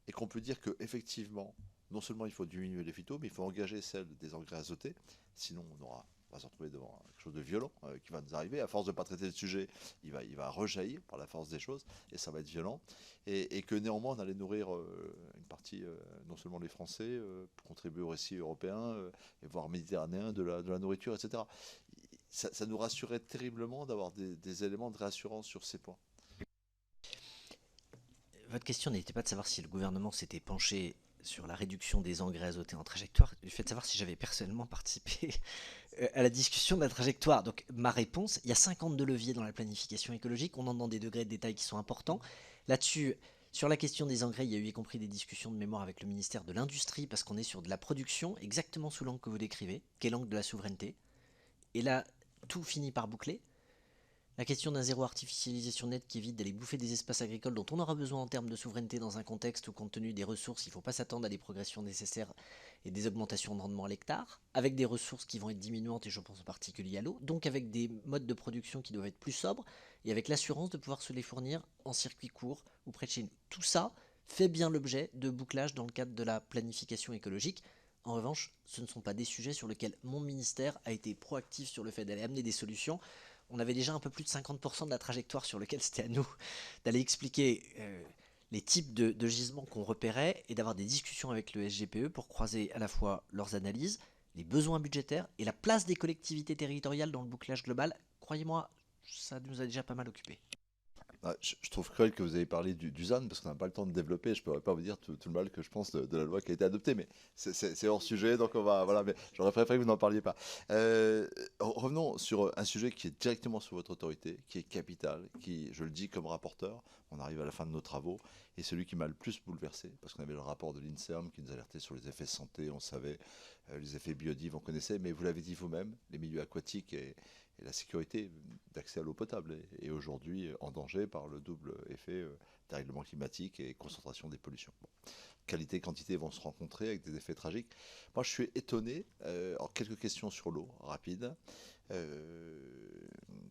et qu'on peut dire qu'effectivement, non seulement il faut diminuer les phytos, mais il faut engager celle des engrais azotés, sinon on va se retrouver devant quelque chose de violent qui va nous arriver. À force de ne pas traiter le sujet, il va rejaillir par la force des choses, et ça va être violent. Et que néanmoins, on allait nourrir une partie, non seulement les Français, pour contribuer au récit européen, et voire méditerranéen de la nourriture, etc. Ça nous rassurait terriblement d'avoir des éléments de réassurance sur ces points. Votre question n'était pas de savoir si le gouvernement s'était penché sur la réduction des engrais azotés en trajectoire, du fait de savoir si j'avais personnellement participé à la discussion de la trajectoire. Donc ma réponse, il y a 52 leviers dans la planification écologique, on entre dans des degrés de détail qui sont importants. Là-dessus, sur la question des engrais, il y a eu y compris des discussions de mémoire avec le ministère de l'Industrie, parce qu'on est sur de la production, exactement sous l'angle que vous décrivez, qui est l'angle de la souveraineté. Et là, tout finit par boucler. La question d'un zéro artificialisation nette qui évite d'aller bouffer des espaces agricoles dont on aura besoin en termes de souveraineté dans un contexte où, compte tenu des ressources, il ne faut pas s'attendre à des progressions nécessaires et des augmentations de rendement à l'hectare, avec des ressources qui vont être diminuantes, et je pense en particulier à l'eau, donc avec des modes de production qui doivent être plus sobres, et avec l'assurance de pouvoir se les fournir en circuit court ou près de chez nous. Tout ça fait bien l'objet de bouclage dans le cadre de la planification écologique. En revanche, ce ne sont pas des sujets sur lesquels mon ministère a été proactif sur le fait d'aller amener des solutions. On avait déjà un peu plus de 50% de la trajectoire sur lequel c'était à nous d'aller expliquer les types de gisements qu'on repérait et d'avoir des discussions avec le SGPE pour croiser à la fois leurs analyses, les besoins budgétaires et la place des collectivités territoriales dans le bouclage global. Croyez-moi, ça nous a déjà pas mal occupé. Je trouve cruel que vous ayez parlé du ZAN parce qu'on n'a pas le temps de développer. Je ne pourrais pas vous dire tout le mal que je pense de la loi qui a été adoptée, mais c'est hors sujet, donc on va. Voilà, mais j'aurais préféré que vous n'en parliez pas. Revenons sur un sujet qui est directement sous votre autorité, qui est capital, qui, je le dis comme rapporteur, on arrive à la fin de nos travaux, et celui qui m'a le plus bouleversé, parce qu'on avait le rapport de l'INSERM qui nous alertait sur les effets santé, on savait, les effets biodives, on connaissait, mais vous l'avez dit vous-même, les milieux aquatiques et la sécurité d'accès à l'eau potable est aujourd'hui en danger par le double effet dérèglement climatique et concentration des pollutions. Bon. Qualité et quantité vont se rencontrer avec des effets tragiques. Moi, je suis étonné. Alors, quelques questions sur l'eau, rapides,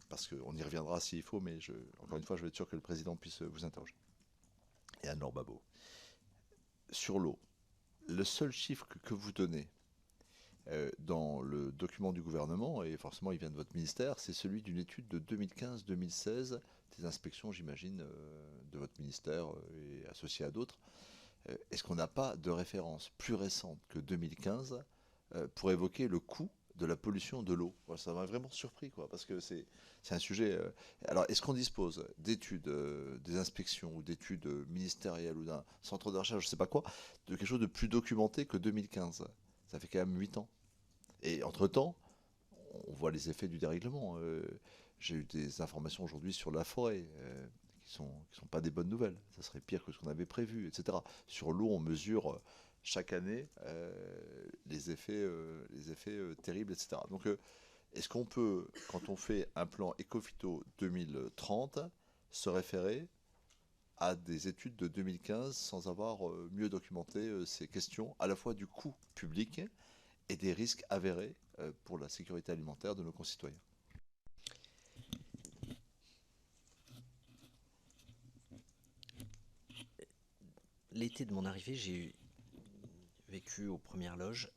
parce qu'on y reviendra s'il faut, mais encore une fois, je vais être sûr que le président puisse vous interroger. Et Anne-Laure Babot. Sur l'eau, le seul chiffre que vous donnez, dans le document du gouvernement, et forcément il vient de votre ministère, c'est celui d'une étude de 2015-2016, des inspections j'imagine de votre ministère et associé à d'autres. Est-ce qu'on n'a pas de référence plus récente que 2015 pour évoquer le coût de la pollution de l'eau? Ça m'a vraiment surpris, quoi, parce que c'est un sujet... Alors, est-ce qu'on dispose d'études, des inspections ou d'études ministérielles ou d'un centre de recherche, je ne sais pas quoi, de quelque chose de plus documenté que 2015? Ça fait quand même 8 ans. Et entre-temps, on voit les effets du dérèglement. J'ai eu des informations aujourd'hui sur la forêt qui sont pas des bonnes nouvelles. Ça serait pire que ce qu'on avait prévu, etc. Sur l'eau, on mesure chaque année les effets terribles, etc. Donc, est-ce qu'on peut, quand on fait un plan Ecophyto 2030, se référer à des études de 2015 sans avoir mieux documenté ces questions, à la fois du coût public et des risques avérés pour la sécurité alimentaire de nos concitoyens? L'été de mon arrivée, j'ai vécu aux premières loges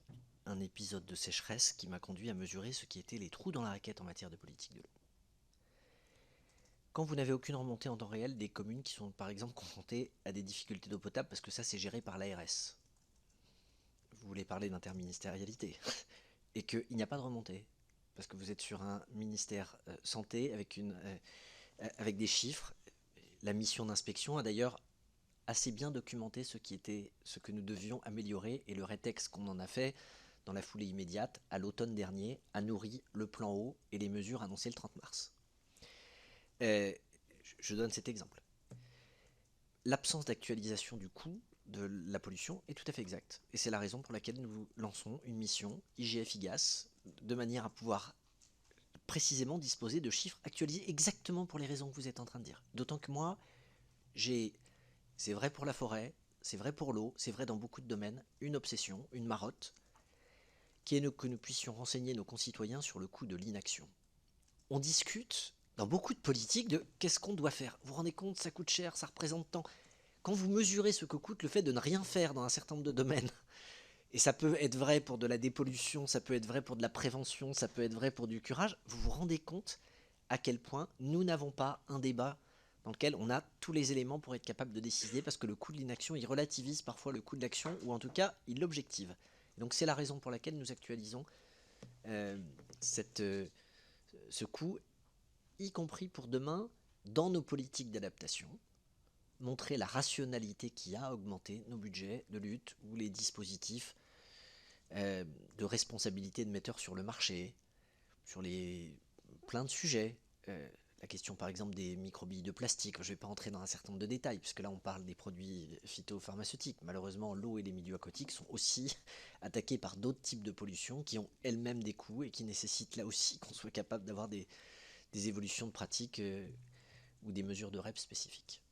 un épisode de sécheresse qui m'a conduit à mesurer ce qui étaient les trous dans la raquette en matière de politique de l'eau. Quand vous n'avez aucune remontée en temps réel des communes qui sont par exemple confrontées à des difficultés d'eau potable, parce que ça c'est géré par l'ARS. Vous voulez parler d'interministérialité, et qu'il n'y a pas de remontée. parce que vous êtes sur un ministère santé avec des chiffres. La mission d'inspection a d'ailleurs assez bien documenté ce que nous devions améliorer, et le rétex qu'on en a fait dans la foulée immédiate, à l'automne dernier, a nourri le plan eau et les mesures annoncées le 30 mars. Je donne cet exemple. L'absence d'actualisation du coût de la pollution est tout à fait exacte. Et c'est la raison pour laquelle nous lançons une mission IGF-IGAS, de manière à pouvoir précisément disposer de chiffres actualisés exactement pour les raisons que vous êtes en train de dire. D'autant que moi, c'est vrai pour la forêt, c'est vrai pour l'eau, c'est vrai dans beaucoup de domaines, une obsession, une marotte, qui est que nous puissions renseigner nos concitoyens sur le coût de l'inaction. On discute dans beaucoup de politiques de qu'est-ce qu'on doit faire. Vous vous rendez compte, ça coûte cher, ça représente tant. Quand vous mesurez ce que coûte le fait de ne rien faire dans un certain nombre de domaines, et ça peut être vrai pour de la dépollution, ça peut être vrai pour de la prévention, ça peut être vrai pour du curage, vous vous rendez compte à quel point nous n'avons pas un débat dans lequel on a tous les éléments pour être capable de décider, parce que le coût de l'inaction, il relativise parfois le coût de l'action, ou en tout cas, il l'objective. Donc c'est la raison pour laquelle nous actualisons ce coût, y compris pour demain, dans nos politiques d'adaptation, montrer la rationalité qui a augmenté nos budgets de lutte ou les dispositifs de responsabilité de metteurs sur le marché, sur plein de sujets. La question par exemple des microbilles de plastique, je ne vais pas entrer dans un certain nombre de détails, puisque là on parle des produits phytopharmaceutiques. Malheureusement, l'eau et les milieux aquatiques sont aussi attaqués par d'autres types de pollution qui ont elles-mêmes des coûts et qui nécessitent là aussi qu'on soit capable d'avoir des évolutions de pratiques ou des mesures de REP spécifiques.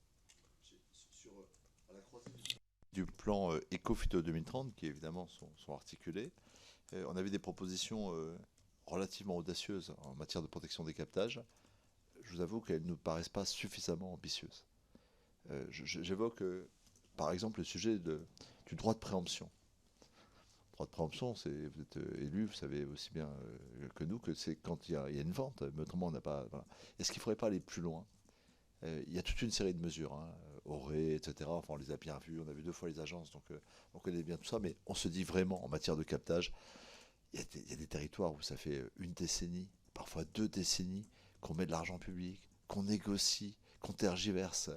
Du plan Éco-Phyto 2030, qui évidemment sont articulés, on avait des propositions relativement audacieuses en matière de protection des captages. Je vous avoue qu'elles ne nous paraissent pas suffisamment ambitieuses. J'évoque par exemple le sujet du droit de préemption. Le droit de préemption, vous êtes élu, vous savez aussi bien que nous que c'est quand il y a une vente, mais autrement on n'a pas. Voilà. Est-ce qu'il ne faudrait pas aller plus loin? Il y a toute une série de mesures, Auré, etc. Enfin, on les a bien vues, on a vu 2 fois les agences, donc on connaît bien tout ça, mais on se dit vraiment en matière de captage, il y a des territoires où ça fait une décennie, parfois 2 décennies, qu'on met de l'argent public, qu'on négocie, qu'on tergiverse.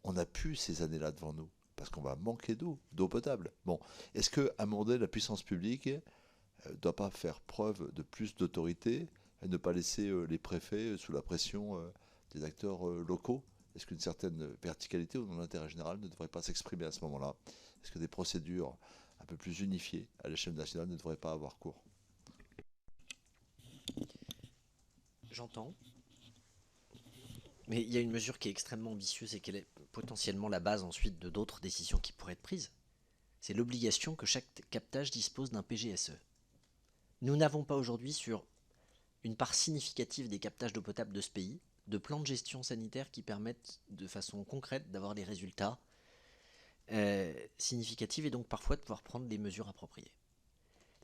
On n'a plus ces années-là devant nous, parce qu'on va manquer d'eau potable. Bon, est-ce qu'à un moment donné, la puissance publique ne doit pas faire preuve de plus d'autorité et ne pas laisser les préfets sous la pression des acteurs locaux? Est-ce qu'une certaine verticalité ou l'intérêt général ne devrait pas s'exprimer à ce moment-là? Est-ce que des procédures un peu plus unifiées à l'échelle nationale ne devraient pas avoir cours? J'entends. Mais il y a une mesure qui est extrêmement ambitieuse et qui est potentiellement la base ensuite de d'autres décisions qui pourraient être prises. C'est l'obligation que chaque captage dispose d'un PGSE. Nous n'avons pas aujourd'hui sur une part significative des captages d'eau potable de ce pays de plans de gestion sanitaire qui permettent de façon concrète d'avoir des résultats significatifs et donc parfois de pouvoir prendre des mesures appropriées.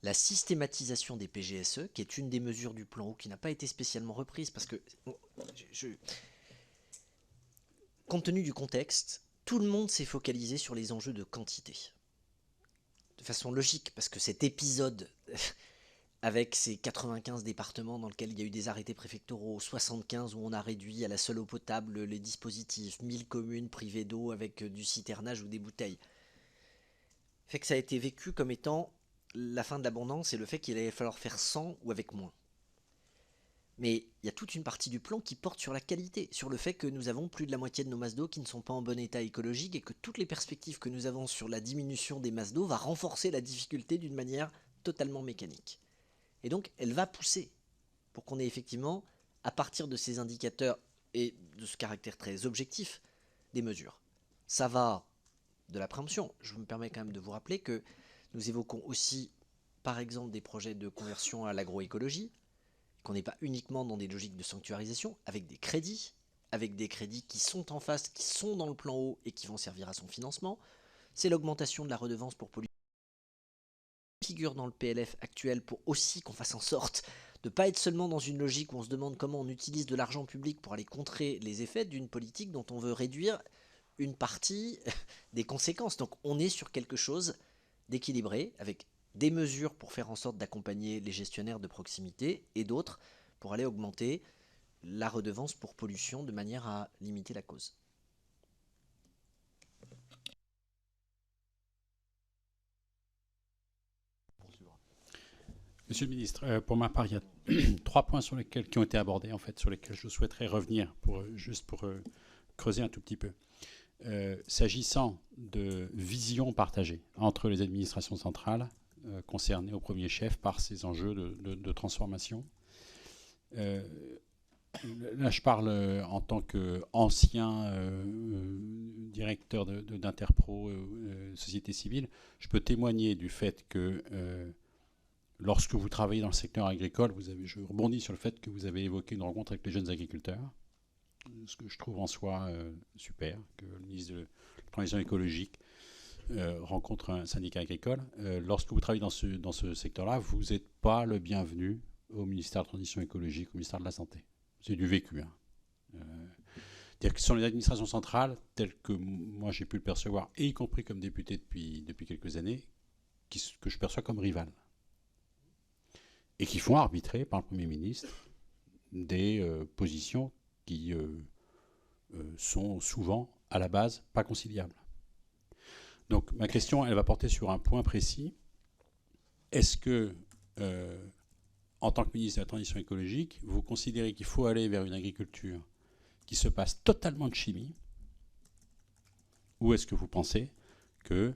La systématisation des PGSE, qui est une des mesures du plan eau qui n'a pas été spécialement reprise parce que, compte tenu du contexte, tout le monde s'est focalisé sur les enjeux de quantité. De façon logique, parce que cet épisode avec ces 95 départements dans lesquels il y a eu des arrêtés préfectoraux, 75 où on a réduit à la seule eau potable les dispositifs, 1000 communes privées d'eau avec du citernage ou des bouteilles, fait que ça a été vécu comme étant la fin de l'abondance et le fait qu'il allait falloir faire 100 ou avec moins. Mais il y a toute une partie du plan qui porte sur la qualité, sur le fait que nous avons plus de la moitié de nos masses d'eau qui ne sont pas en bon état écologique et que toutes les perspectives que nous avons sur la diminution des masses d'eau va renforcer la difficulté d'une manière totalement mécanique. Et donc, elle va pousser pour qu'on ait effectivement, à partir de ces indicateurs et de ce caractère très objectif, des mesures. Ça va de la préemption. Je me permets quand même de vous rappeler que nous évoquons aussi, par exemple, des projets de conversion à l'agroécologie, qu'on n'est pas uniquement dans des logiques de sanctuarisation, avec des crédits qui sont en face, qui sont dans le plan eau et qui vont servir à son financement. C'est l'augmentation de la redevance pour pollution figure dans le PLF actuel pour aussi qu'on fasse en sorte de ne pas être seulement dans une logique où on se demande comment on utilise de l'argent public pour aller contrer les effets d'une politique dont on veut réduire une partie des conséquences. Donc on est sur quelque chose d'équilibré, avec des mesures pour faire en sorte d'accompagner les gestionnaires de proximité et d'autres pour aller augmenter la redevance pour pollution de manière à limiter la cause. Monsieur le ministre, pour ma part, il y a 3 points qui ont été abordés, en fait, sur lesquels je souhaiterais revenir, juste pour creuser un tout petit peu. S'agissant de vision partagée entre les administrations centrales concernées au premier chef par ces enjeux de transformation. Là, je parle en tant qu'ancien directeur d'Interpro, société civile. Je peux témoigner du fait que lorsque vous travaillez dans le secteur agricole, je rebondis sur le fait que vous avez évoqué une rencontre avec les jeunes agriculteurs, ce que je trouve en soi super, que le ministre de la Transition écologique rencontre un syndicat agricole. Lorsque vous travaillez dans ce secteur-là, vous n'êtes pas le bienvenu au ministère de la Transition écologique, au ministère de la Santé. C'est du vécu. Hein. C'est-à-dire que ce sont les administrations centrales, telles que moi j'ai pu le percevoir, et y compris comme député depuis quelques années, que je perçois comme rivales. Et qui font arbitrer par le Premier ministre des positions qui sont souvent, à la base, pas conciliables. Donc ma question, elle va porter sur un point précis. Est-ce que, en tant que ministre de la Transition écologique, vous considérez qu'il faut aller vers une agriculture qui se passe totalement de chimie, ou est-ce que vous pensez que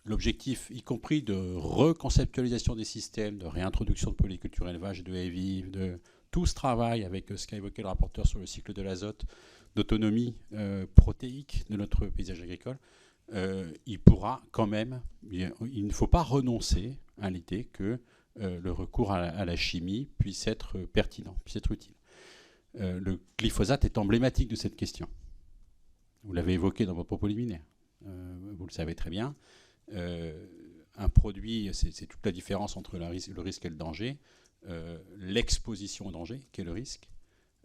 l'objectif, y compris de reconceptualisation des systèmes, de réintroduction de polyculture élevage, de haies vives, de tout ce travail avec ce qu'a évoqué le rapporteur sur le cycle de l'azote, d'autonomie protéique de notre paysage agricole, il pourra quand même, il ne faut pas renoncer à l'idée que le recours à la chimie puisse être pertinent, puisse être utile. Le glyphosate est emblématique de cette question. Vous l'avez évoqué dans votre propos liminaire. Vous le savez très bien. Un produit, c'est toute la différence entre le risque et le danger. L'exposition au danger, qui est le risque.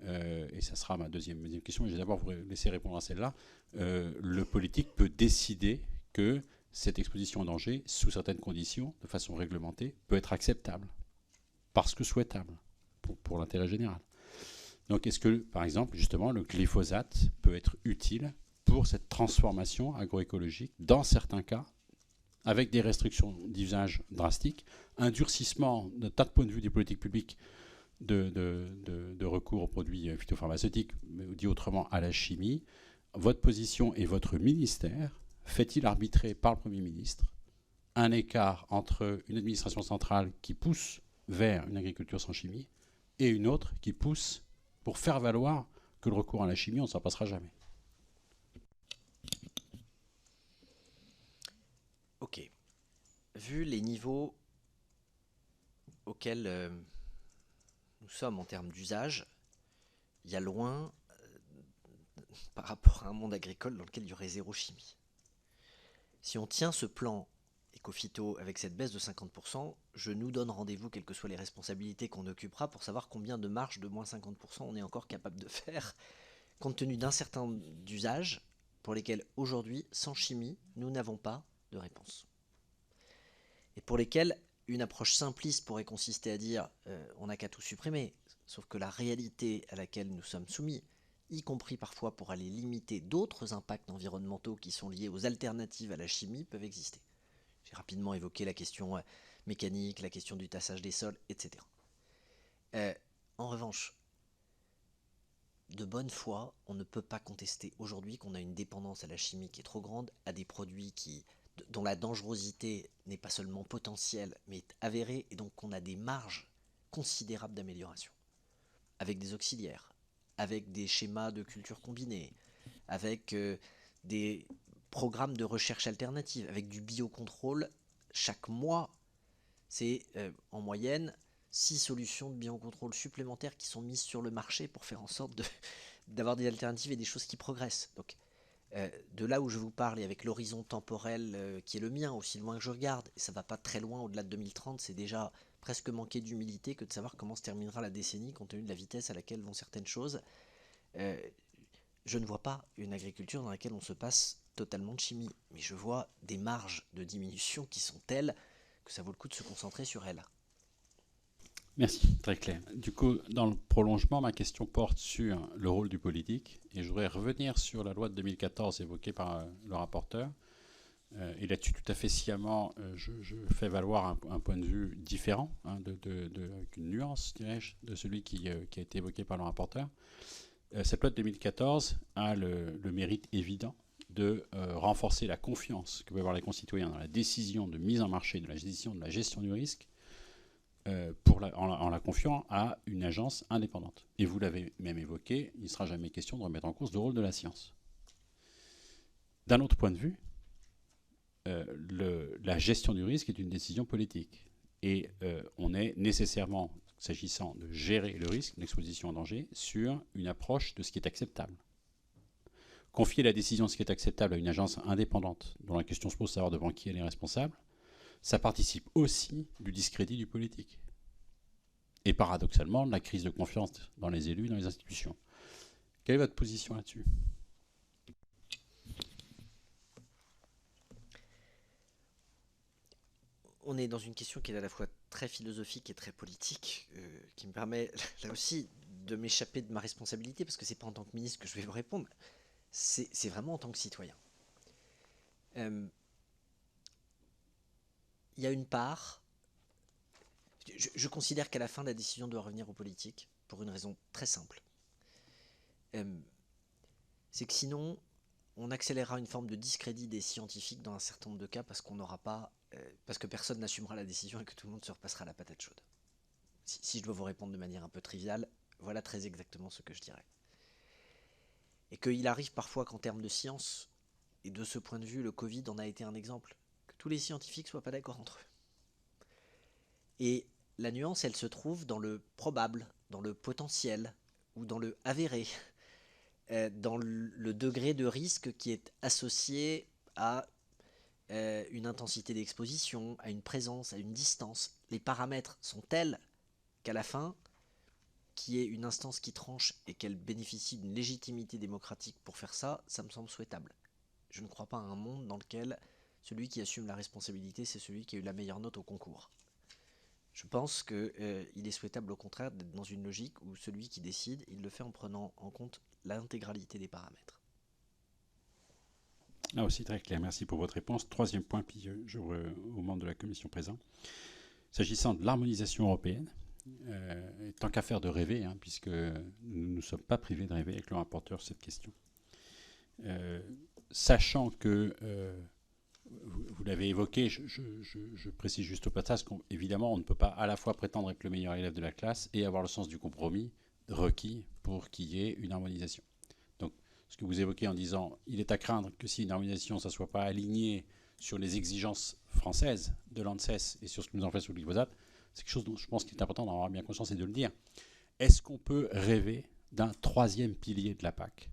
Et ça sera ma deuxième question. Je vais d'abord vous laisser répondre à celle-là. Le politique peut décider que cette exposition au danger, sous certaines conditions, de façon réglementée, peut être acceptable, parce que souhaitable, pour l'intérêt général. Donc est-ce que, par exemple, justement, le glyphosate peut être utile pour cette transformation agroécologique, dans certains cas, avec des restrictions d'usage drastiques, un durcissement d'un tas de points de vue des politiques publiques de recours aux produits phytopharmaceutiques, dit autrement à la chimie. Votre position et votre ministère fait-il arbitrer par le Premier ministre un écart entre une administration centrale qui pousse vers une agriculture sans chimie et une autre qui pousse pour faire valoir que le recours à la chimie, on ne s'en passera jamais? Ok. Vu les niveaux auxquels nous sommes en termes d'usage, il y a loin par rapport à un monde agricole dans lequel il y aurait zéro chimie. Si on tient ce plan éco-phyto avec cette baisse de 50%, je nous donne rendez-vous, quelles que soient les responsabilités qu'on occupera, pour savoir combien de marge de moins 50% on est encore capable de faire, compte tenu d'un certain d'usages pour lesquels aujourd'hui, sans chimie, nous n'avons pas de réponse. Et pour lesquels une approche simpliste pourrait consister à dire on n'a qu'à tout supprimer, sauf que la réalité à laquelle nous sommes soumis, y compris parfois pour aller limiter d'autres impacts environnementaux qui sont liés aux alternatives à la chimie, peuvent exister. J'ai rapidement évoqué la question mécanique, la question du tassage des sols, etc. En revanche, de bonne foi, on ne peut pas contester aujourd'hui qu'on a une dépendance à la chimie qui est trop grande, à des produits dont la dangerosité n'est pas seulement potentielle, mais est avérée, et donc qu'on a des marges considérables d'amélioration. Avec des auxiliaires, avec des schémas de culture combinés, avec des programmes de recherche alternative, avec du biocontrôle. Chaque mois, c'est en moyenne 6 solutions de biocontrôle supplémentaires qui sont mises sur le marché pour faire en sorte d'avoir des alternatives et des choses qui progressent. Donc, de là où je vous parle, et avec l'horizon temporel qui est le mien, aussi loin que je regarde, et ça ne va pas très loin au-delà de 2030, c'est déjà presque manquer d'humilité que de savoir comment se terminera la décennie compte tenu de la vitesse à laquelle vont certaines choses. Je ne vois pas une agriculture dans laquelle on se passe totalement de chimie, mais je vois des marges de diminution qui sont telles que ça vaut le coup de se concentrer sur elles. Merci, très clair. Du coup, dans le prolongement, ma question porte sur le rôle du politique et je voudrais revenir sur la loi de 2014 évoquée par le rapporteur. Et là-dessus, tout à fait sciemment, je fais valoir un point de vue différent, hein, avec une nuance, dirais-je, de celui qui a été évoqué par le rapporteur. Cette loi de 2014 a le mérite évident de renforcer la confiance que peuvent avoir les concitoyens dans la décision de mise en marché, de la décision de la gestion du risque, en la confiant à une agence indépendante. Et vous l'avez même évoqué, il ne sera jamais question de remettre en cause le rôle de la science. D'un autre point de vue, la gestion du risque est une décision politique. Et on est nécessairement, s'agissant de gérer le risque, l'exposition en danger, sur une approche de ce qui est acceptable. Confier la décision de ce qui est acceptable à une agence indépendante, dont la question se pose de savoir devant qui elle est responsable, ça participe aussi du discrédit du politique. Et paradoxalement, de la crise de confiance dans les élus, dans les institutions. Quelle est votre position là-dessus ? On est dans une question qui est à la fois très philosophique et très politique, qui me permet là aussi de m'échapper de ma responsabilité, parce que c'est pas en tant que ministre que je vais vous répondre, c'est vraiment en tant que citoyen. Il y a une part, je considère qu'à la fin la décision doit revenir aux politiques, pour une raison très simple. C'est que sinon, on accélérera une forme de discrédit des scientifiques dans un certain nombre de cas parce qu'on n'aura pas, parce que personne n'assumera la décision et que tout le monde se repassera la patate chaude. Si je dois vous répondre de manière un peu triviale, voilà très exactement ce que je dirais. Et qu'il arrive parfois qu'en termes de science, et de ce point de vue, le Covid en a été un exemple, que tous les scientifiques ne soient pas d'accord entre eux. Et la nuance, elle se trouve dans le probable, dans le potentiel, ou dans le avéré, dans le degré de risque qui est associé à une intensité d'exposition, à une présence, à une distance. Les paramètres sont tels qu'à la fin, qu'il y ait une instance qui tranche et qu'elle bénéficie d'une légitimité démocratique pour faire ça, ça me semble souhaitable. Je ne crois pas à un monde dans lequel celui qui assume la responsabilité, c'est celui qui a eu la meilleure note au concours. Je pense qu'il est souhaitable au contraire d'être dans une logique où celui qui décide, il le fait en prenant en compte l'intégralité des paramètres. Là aussi très clair, merci pour votre réponse. Troisième point, puis j'ouvre aux membres de la commission présents. S'agissant de l'harmonisation européenne, tant qu'à faire de rêver, hein, puisque nous ne sommes pas privés de rêver avec le rapporteur sur cette question. Sachant que, vous l'avez évoqué, je précise juste au passage qu'évidemment on ne peut pas à la fois prétendre être le meilleur élève de la classe et avoir le sens du compromis requis pour qu'il y ait une harmonisation. Donc ce que vous évoquez en disant il est à craindre que si une harmonisation ça ne soit pas aligné sur les exigences françaises de l'ANSES et sur ce que nous en fait sous le glyphosate, c'est quelque chose dont je pense qu'il est important d'en avoir bien conscience et de le dire. Est-ce qu'on peut rêver d'un troisième pilier de la PAC ?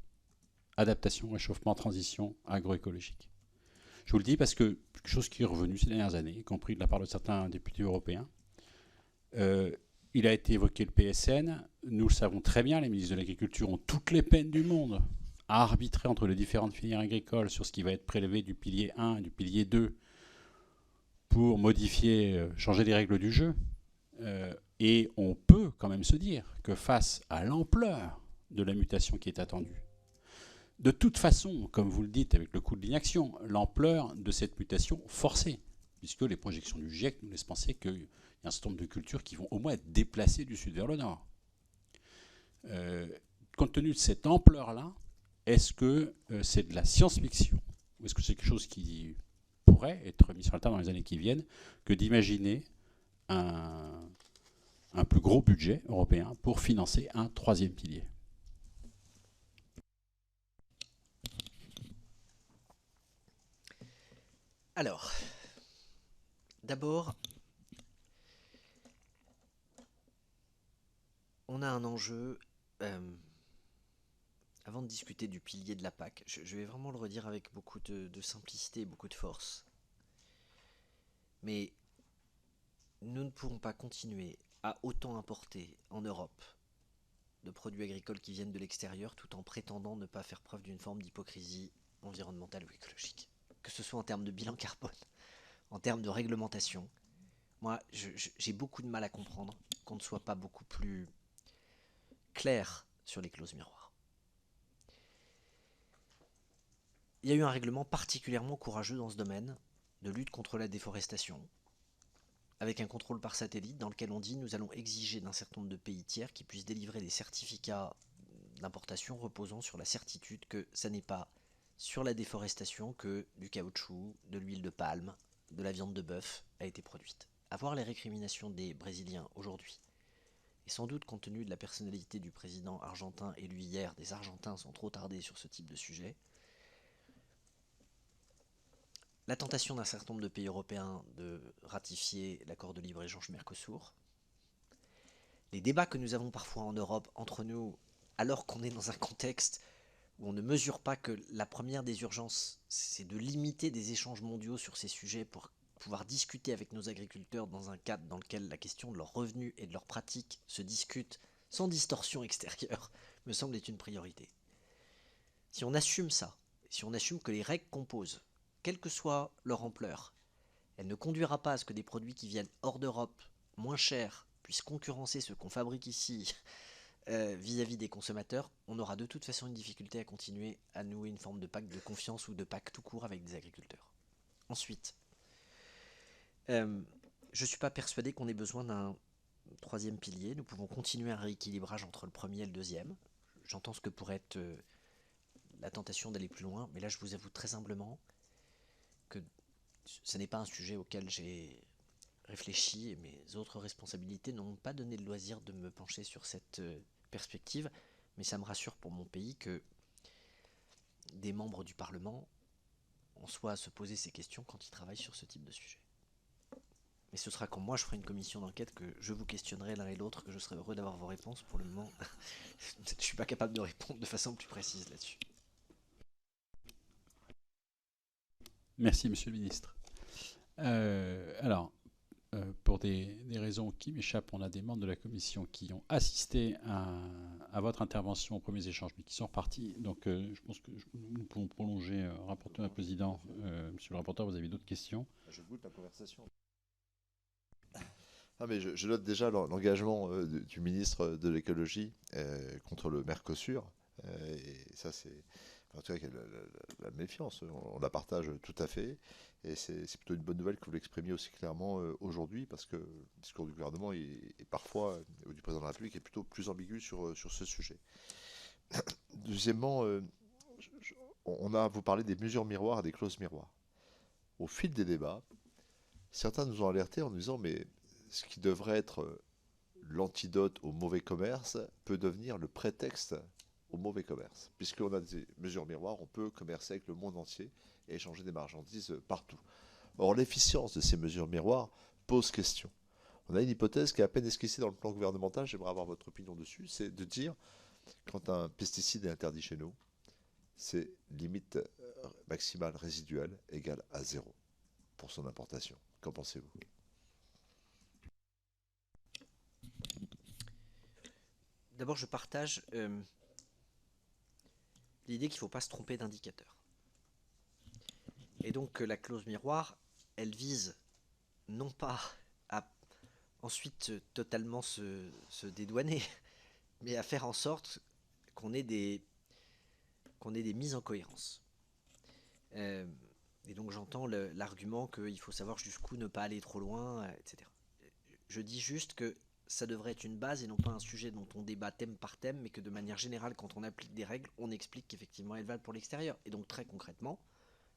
Adaptation, réchauffement, transition agroécologique. Je vous le dis parce que quelque chose qui est revenu ces dernières années, y compris de la part de certains députés européens, il a été évoqué le PSN. Nous le savons très bien, les ministres de l'Agriculture ont toutes les peines du monde à arbitrer entre les différentes filières agricoles sur ce qui va être prélevé du pilier 1 et du pilier 2 pour modifier, changer les règles du jeu. Et on peut quand même se dire que face à l'ampleur de la mutation qui est attendue, de toute façon, comme vous le dites avec le coût de l'inaction, l'ampleur de cette mutation forcée, puisque les projections du GIEC nous laissent penser qu'il y a un certain nombre de cultures qui vont au moins être déplacées du sud vers le nord. Compte tenu de cette ampleur-là, est-ce que c'est de la science-fiction ou est-ce que c'est quelque chose qui pourrait être mis sur la table dans les années qui viennent que d'imaginer un plus gros budget européen pour financer un troisième pilier ? Alors, d'abord, on a un enjeu, avant de discuter du pilier de la PAC, je vais vraiment le redire avec beaucoup de simplicité et beaucoup de force. Mais nous ne pourrons pas continuer à autant importer en Europe de produits agricoles qui viennent de l'extérieur tout en prétendant ne pas faire preuve d'une forme d'hypocrisie environnementale ou écologique. Que ce soit en termes de bilan carbone, en termes de réglementation, moi j'ai beaucoup de mal à comprendre qu'on ne soit pas beaucoup plus clair sur les clauses miroirs. Il y a eu un règlement particulièrement courageux dans ce domaine de lutte contre la déforestation, avec un contrôle par satellite dans lequel on dit nous allons exiger d'un certain nombre de pays tiers qui puissent délivrer des certificats d'importation reposant sur la certitude que ça n'est pas sur la déforestation que du caoutchouc, de l'huile de palme, de la viande de bœuf a été produite. Avoir les récriminations des Brésiliens aujourd'hui, et sans doute compte tenu de la personnalité du président argentin élu hier, des Argentins sont trop tardés sur ce type de sujet. La tentation d'un certain nombre de pays européens de ratifier l'accord de libre-échange Mercosur. Les débats que nous avons parfois en Europe entre nous, alors qu'on est dans un contexte où on ne mesure pas que la première des urgences, c'est de limiter des échanges mondiaux sur ces sujets pour pouvoir discuter avec nos agriculteurs dans un cadre dans lequel la question de leurs revenus et de leurs pratiques se discute sans distorsion extérieure, me semble être une priorité. Si on assume ça, si on assume que les règles qu'on pose, quelle que soit leur ampleur, elle ne conduira pas à ce que des produits qui viennent hors d'Europe, moins chers, puissent concurrencer ceux qu'on fabrique ici vis-à-vis des consommateurs, on aura de toute façon une difficulté à continuer à nouer une forme de pacte de confiance ou de pacte tout court avec des agriculteurs. Ensuite, je ne suis pas persuadé qu'on ait besoin d'un troisième pilier. Nous pouvons continuer un rééquilibrage entre le premier et le deuxième. J'entends ce que pourrait être la tentation d'aller plus loin, mais là je vous avoue très humblement que ce n'est pas un sujet auquel j'ai réfléchi et mes autres responsabilités n'ont pas donné le loisir de me pencher sur cette perspective, mais ça me rassure pour mon pays que des membres du Parlement en soient à se poser ces questions quand ils travaillent sur ce type de sujet. Mais ce sera quand moi je ferai une commission d'enquête que je vous questionnerai l'un et l'autre, que je serai heureux d'avoir vos réponses. Pour le moment, je ne suis pas capable de répondre de façon plus précise là-dessus. Merci, Monsieur le Ministre. Pour des raisons qui m'échappent, on a des membres de la Commission qui ont assisté à votre intervention aux premiers échanges, mais qui sont repartis. Donc, je pense que nous pouvons prolonger. Rapporteur et président, Monsieur le rapporteur, vous avez d'autres questions? Je goûte la conversation. Ah, mais je note déjà l'engagement du ministre de l'écologie contre le Mercosur. Et ça, c'est en tout cas la méfiance. On la partage tout à fait. Et c'est plutôt une bonne nouvelle que vous l'exprimiez aussi clairement aujourd'hui, parce que le discours du gouvernement est parfois, ou du président de la République, est plutôt plus ambigu sur ce sujet. Deuxièmement, vous parlez des mesures miroirs et des clauses miroirs. Au fil des débats, certains nous ont alertés en nous disant mais ce qui devrait être l'antidote au mauvais commerce peut devenir le prétexte au mauvais commerce. Puisqu'on a des mesures miroirs, on peut commercer avec le monde entier et échanger des marchandises partout. Or, l'efficience de ces mesures miroirs pose question. On a une hypothèse qui est à peine esquissée dans le plan gouvernemental, j'aimerais avoir votre opinion dessus, c'est de dire, quand un pesticide est interdit chez nous, c'est limite maximale résiduelle égale à 0 pour son importation. Qu'en pensez-vous ? D'abord, je partage l'idée qu'il ne faut pas se tromper d'indicateur. Et donc la clause miroir, elle vise non pas à ensuite totalement se dédouaner, mais à faire en sorte qu'on ait des mises en cohérence. Et donc j'entends l'argument qu'il faut savoir jusqu'où ne pas aller trop loin, etc. Je dis juste que ça devrait être une base et non pas un sujet dont on débat thème par thème, mais que de manière générale, quand on applique des règles, on explique qu'effectivement elles valent pour l'extérieur. Et donc très concrètement,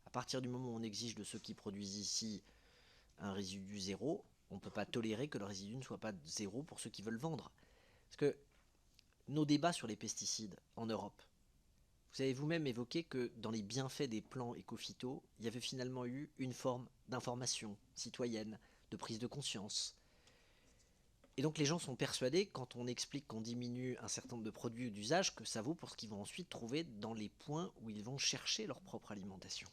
à partir du moment où on exige de ceux qui produisent ici un résidu zéro, on ne peut pas tolérer que le résidu ne soit pas zéro pour ceux qui veulent vendre. Parce que nos débats sur les pesticides en Europe, vous avez vous-même évoqué que dans les bienfaits des plans éco-phyto, il y avait finalement eu une forme d'information citoyenne, de prise de conscience. Et donc les gens sont persuadés, quand on explique qu'on diminue un certain nombre de produits ou d'usages, que ça vaut pour ce qu'ils vont ensuite trouver dans les points où ils vont chercher leur propre alimentation.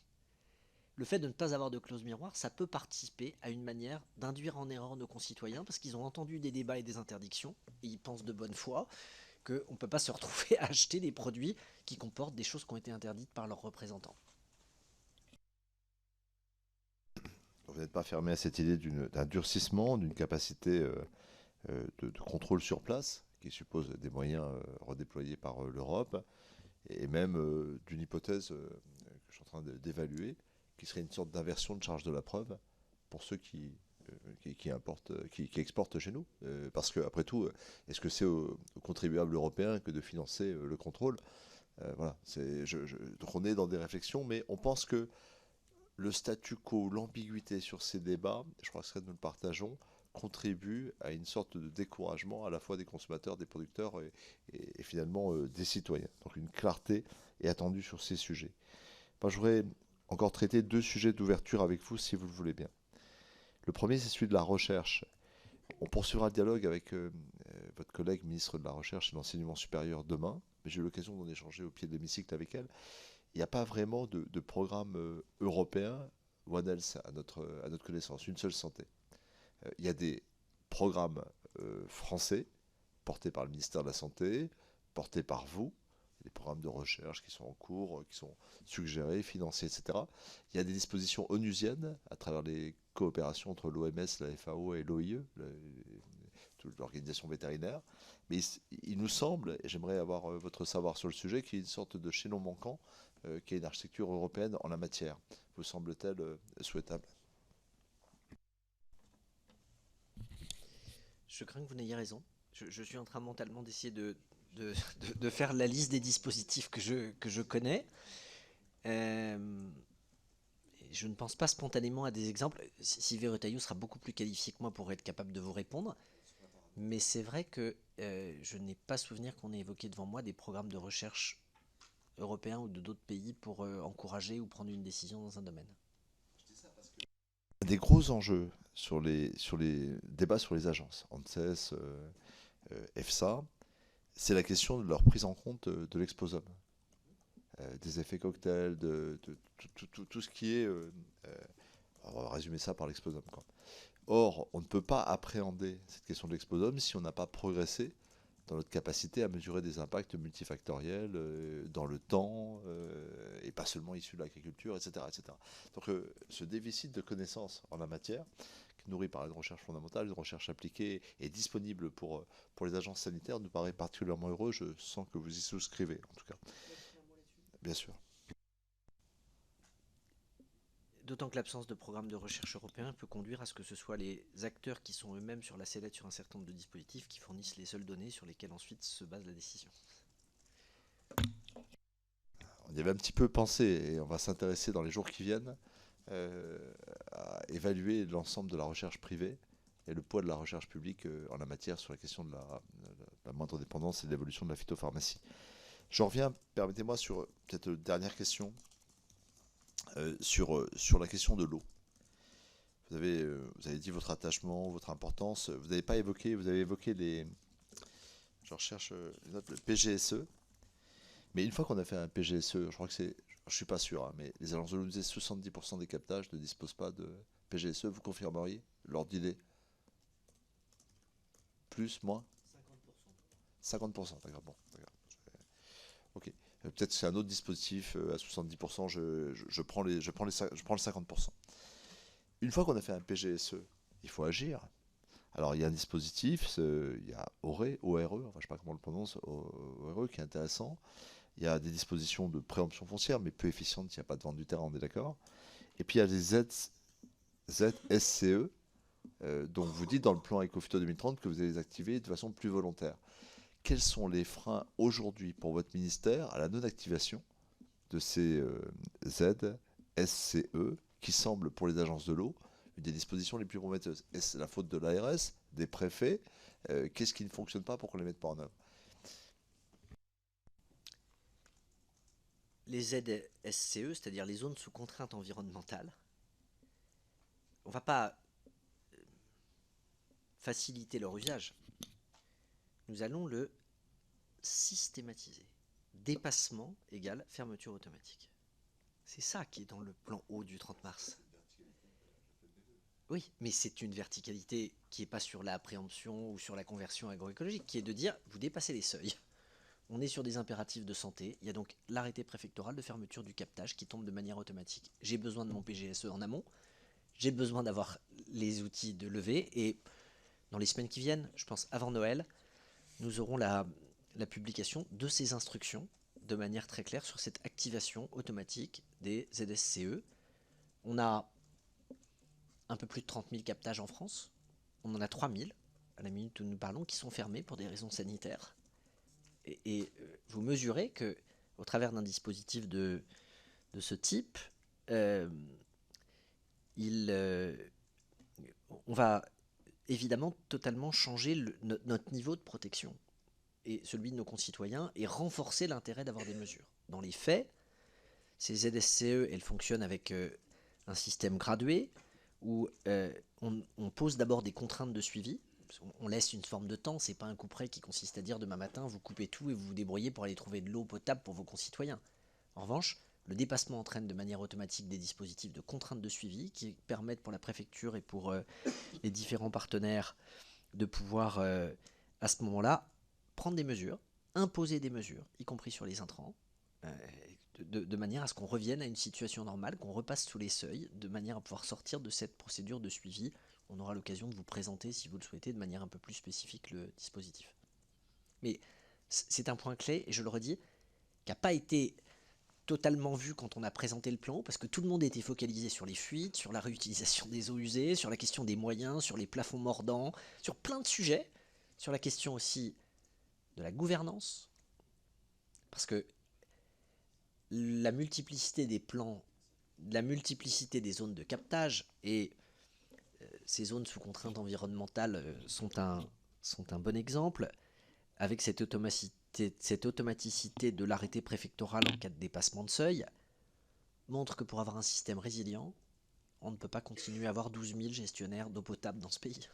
Le fait de ne pas avoir de clause miroir, ça peut participer à une manière d'induire en erreur nos concitoyens, parce qu'ils ont entendu des débats et des interdictions, et ils pensent de bonne foi qu'on ne peut pas se retrouver à acheter des produits qui comportent des choses qui ont été interdites par leurs représentants. Vous n'êtes pas fermé à cette idée d'un durcissement, d'une capacité de contrôle sur place, qui suppose des moyens redéployés par l'Europe, et même d'une hypothèse que je suis en train d'évaluer, qui serait une sorte d'inversion de charge de la preuve pour ceux qui exportent chez nous. Parce que, après tout, est-ce que c'est aux contribuables européens que de financer le contrôle? Voilà. Donc on est dans des réflexions, mais on pense que le statu quo, l'ambiguïté sur ces débats, je crois que nous le partageons, contribue à une sorte de découragement à la fois des consommateurs, des producteurs et finalement des citoyens. Donc une clarté est attendue sur ces sujets. Moi, je voudrais encore traiter 2 sujets d'ouverture avec vous, si vous le voulez bien. Le premier, c'est celui de la recherche. On poursuivra le dialogue avec votre collègue ministre de la Recherche et de l'Enseignement supérieur demain, mais j'ai eu l'occasion d'en échanger au pied de l'hémicycle avec elle. Il n'y a pas vraiment de programme européen, One Health, à notre connaissance, une seule santé. Il y a des programmes français, portés par le ministère de la Santé, portés par vous, des programmes de recherche qui sont en cours, qui sont suggérés, financés, etc. Il y a des dispositions onusiennes à travers les coopérations entre l'OMS, la FAO et l'OIE, l'organisation vétérinaire. Mais il nous semble, et j'aimerais avoir votre savoir sur le sujet, qu'il y a une sorte de chaînon manquant qui est une architecture européenne en la matière. Vous semble-t-elle souhaitable? Je crains que vous n'ayez raison. Je suis en train mentalement d'essayer de faire la liste des dispositifs que je connais. Je ne pense pas spontanément à des exemples. Sylvie Retailleau sera beaucoup plus qualifiée que moi pour être capable de vous répondre. Mais c'est vrai que je n'ai pas souvenir qu'on ait évoqué devant moi des programmes de recherche européens ou de d'autres pays pour encourager ou prendre une décision dans un domaine. Des gros enjeux sur les débats sur les agences, ANSES, EFSA, c'est la question de leur prise en compte de l'exposome, des effets cocktails, de tout ce qui est... on va résumer ça par l'exposome, quoi. Or, on ne peut pas appréhender cette question de l'exposome si on n'a pas progressé dans notre capacité à mesurer des impacts multifactoriels dans le temps, et pas seulement issus de l'agriculture, etc., etc. Donc ce déficit de connaissances en la matière, qui est nourri par une recherche fondamentale, une recherche appliquée et disponible pour les agences sanitaires, nous paraît particulièrement heureux. Je sens que vous y souscrivez, en tout cas. Bien sûr. D'autant que l'absence de programme de recherche européen peut conduire à ce que ce soit les acteurs qui sont eux-mêmes sur la sellette sur un certain nombre de dispositifs qui fournissent les seules données sur lesquelles ensuite se base la décision. On y avait un petit peu pensé et on va s'intéresser dans les jours qui viennent à évaluer l'ensemble de la recherche privée et le poids de la recherche publique en la matière sur la question de la moindre dépendance et de l'évolution de la phytopharmacie. J'en reviens, permettez-moi, sur peut-être une dernière question, sur la question de l'eau. Vous avez dit votre attachement, votre importance. Vous n'avez pas évoqué, vous avez évoqué les... Je recherche les notes, le PGSE. Mais une fois qu'on a fait un PGSE, je crois que c'est... Je suis pas sûr, hein, mais les agences de l'eau nous disaient 70% des captages ne disposent pas de PGSE. Vous confirmeriez l'ordre d'idée? Plus, moins? 50%, d'accord. Bon, d'accord. Ok. Peut-être que c'est un autre dispositif à 70%. Je prends le 50%. Une fois qu'on a fait un PGSE, il faut agir. Alors il y a un dispositif, il y a ORE, enfin, je ne sais pas comment on le prononce, ORE, qui est intéressant. Il y a des dispositions de préemption foncière, mais peu efficientes, il n'y a pas de vente du terrain, on est d'accord. Et puis il y a les ZSCE, dont vous dites dans le plan Ecophyto 2030 que vous allez les activer de façon plus volontaire. Quels sont les freins aujourd'hui pour votre ministère à la non-activation de ces ZSCE qui semblent pour les agences de l'eau une des dispositions les plus prometteuses? Est-ce la faute de l'ARS, des préfets? Qu'est-ce qui ne fonctionne pas pour qu'on ne les mette pas en œuvre? Les ZSCE, c'est-à-dire les zones sous contrainte environnementale, on ne va pas faciliter leur usage. Nous allons le systématiser. Dépassement égale fermeture automatique. C'est ça qui est dans le plan haut du 30 mars. Oui, mais c'est une verticalité qui n'est pas sur la préemption ou sur la conversion agroécologique, qui est de dire, vous dépassez les seuils. On est sur des impératifs de santé. Il y a donc l'arrêté préfectoral de fermeture du captage qui tombe de manière automatique. J'ai besoin de mon PGSE en amont. J'ai besoin d'avoir les outils de levée. Et dans les semaines qui viennent, je pense avant Noël, nous aurons la publication de ces instructions de manière très claire sur cette activation automatique des ZSCE. On a un peu plus de 30 000 captages en France. On en a 3 000 à la minute où nous parlons qui sont fermés pour des raisons sanitaires. Et vous mesurez que, au travers d'un dispositif de ce type, on va évidemment totalement changer notre niveau de protection et celui de nos concitoyens et renforcer l'intérêt d'avoir des mesures. Dans les faits, ces ZSCE, elles fonctionnent avec un système gradué où on pose d'abord des contraintes de suivi. On laisse une forme de temps, c'est pas un coup près qui consiste à dire demain matin vous coupez tout et vous vous débrouillez pour aller trouver de l'eau potable pour vos concitoyens. En revanche, le dépassement entraîne de manière automatique des dispositifs de contraintes de suivi qui permettent pour la préfecture et pour les différents partenaires de pouvoir à ce moment-là prendre des mesures, imposer des mesures, y compris sur les intrants, de manière à ce qu'on revienne à une situation normale, qu'on repasse sous les seuils, de manière à pouvoir sortir de cette procédure de suivi. On aura l'occasion de vous présenter, si vous le souhaitez, de manière un peu plus spécifique le dispositif. Mais c'est un point clé, et je le redis, qui n'a pas été totalement vu quand on a présenté le plan, parce que tout le monde était focalisé sur les fuites, sur la réutilisation des eaux usées, sur la question des moyens, sur les plafonds mordants, sur plein de sujets, sur la question aussi de la gouvernance, parce que la multiplicité des plans, la multiplicité des zones de captage et ces zones sous contrainte environnementale sont un bon exemple, avec cette automaticité de l'arrêté préfectoral en cas de dépassement de seuil, montre que pour avoir un système résilient, on ne peut pas continuer à avoir 12 000 gestionnaires d'eau potable dans ce pays.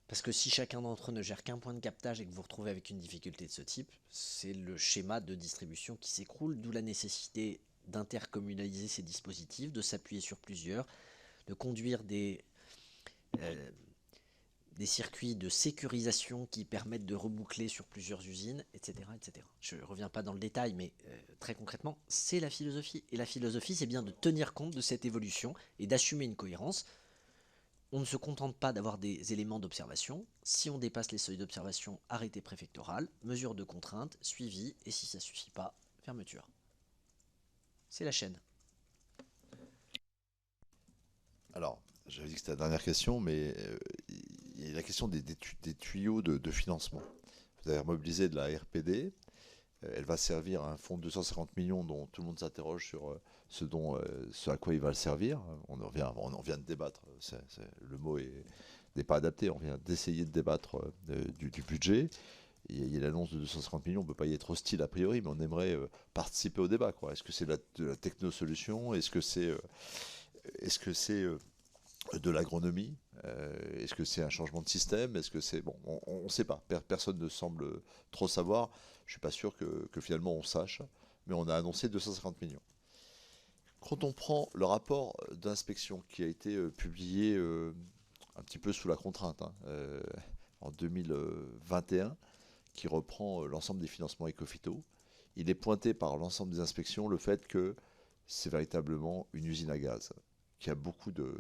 Parce que si chacun d'entre eux ne gère qu'un point de captage et que vous vous retrouvez avec une difficulté de ce type, c'est le schéma de distribution qui s'écroule, d'où la nécessité d'intercommunaliser ces dispositifs, de s'appuyer sur plusieurs, de conduire des circuits de sécurisation qui permettent de reboucler sur plusieurs usines, etc. etc. Je ne reviens pas dans le détail, mais très concrètement, c'est la philosophie. Et la philosophie, c'est bien de tenir compte de cette évolution et d'assumer une cohérence. On ne se contente pas d'avoir des éléments d'observation. Si on dépasse les seuils d'observation, arrêté préfectoral, mesure de contrainte, suivi, et si ça ne suffit pas, fermeture. C'est la chaîne. Alors, j'avais dit que c'était la dernière question, mais il y a la question des tuyaux de financement. Vous avez mobilisé de la RPD. Elle va servir à un fonds de 250 millions dont tout le monde s'interroge sur ce à quoi il va le servir. On en vient de débattre. Le mot n'est pas adapté. On vient d'essayer de débattre du budget. Il y a l'annonce de 250 millions. On ne peut pas y être hostile a priori, mais on aimerait participer au débat. Est-ce que c'est de la technosolution? Est-ce que c'est de l'agronomie? Est-ce que c'est un changement de système? Est-ce que c'est... Bon, on ne sait pas. Personne ne semble trop savoir. Je ne suis pas sûr que finalement on sache. Mais on a annoncé 250 millions. Quand on prend le rapport d'inspection qui a été publié un petit peu sous la contrainte en 2021, qui reprend l'ensemble des financements Ecofito, il est pointé par l'ensemble des inspections le fait que c'est véritablement une usine à gaz, qui a beaucoup de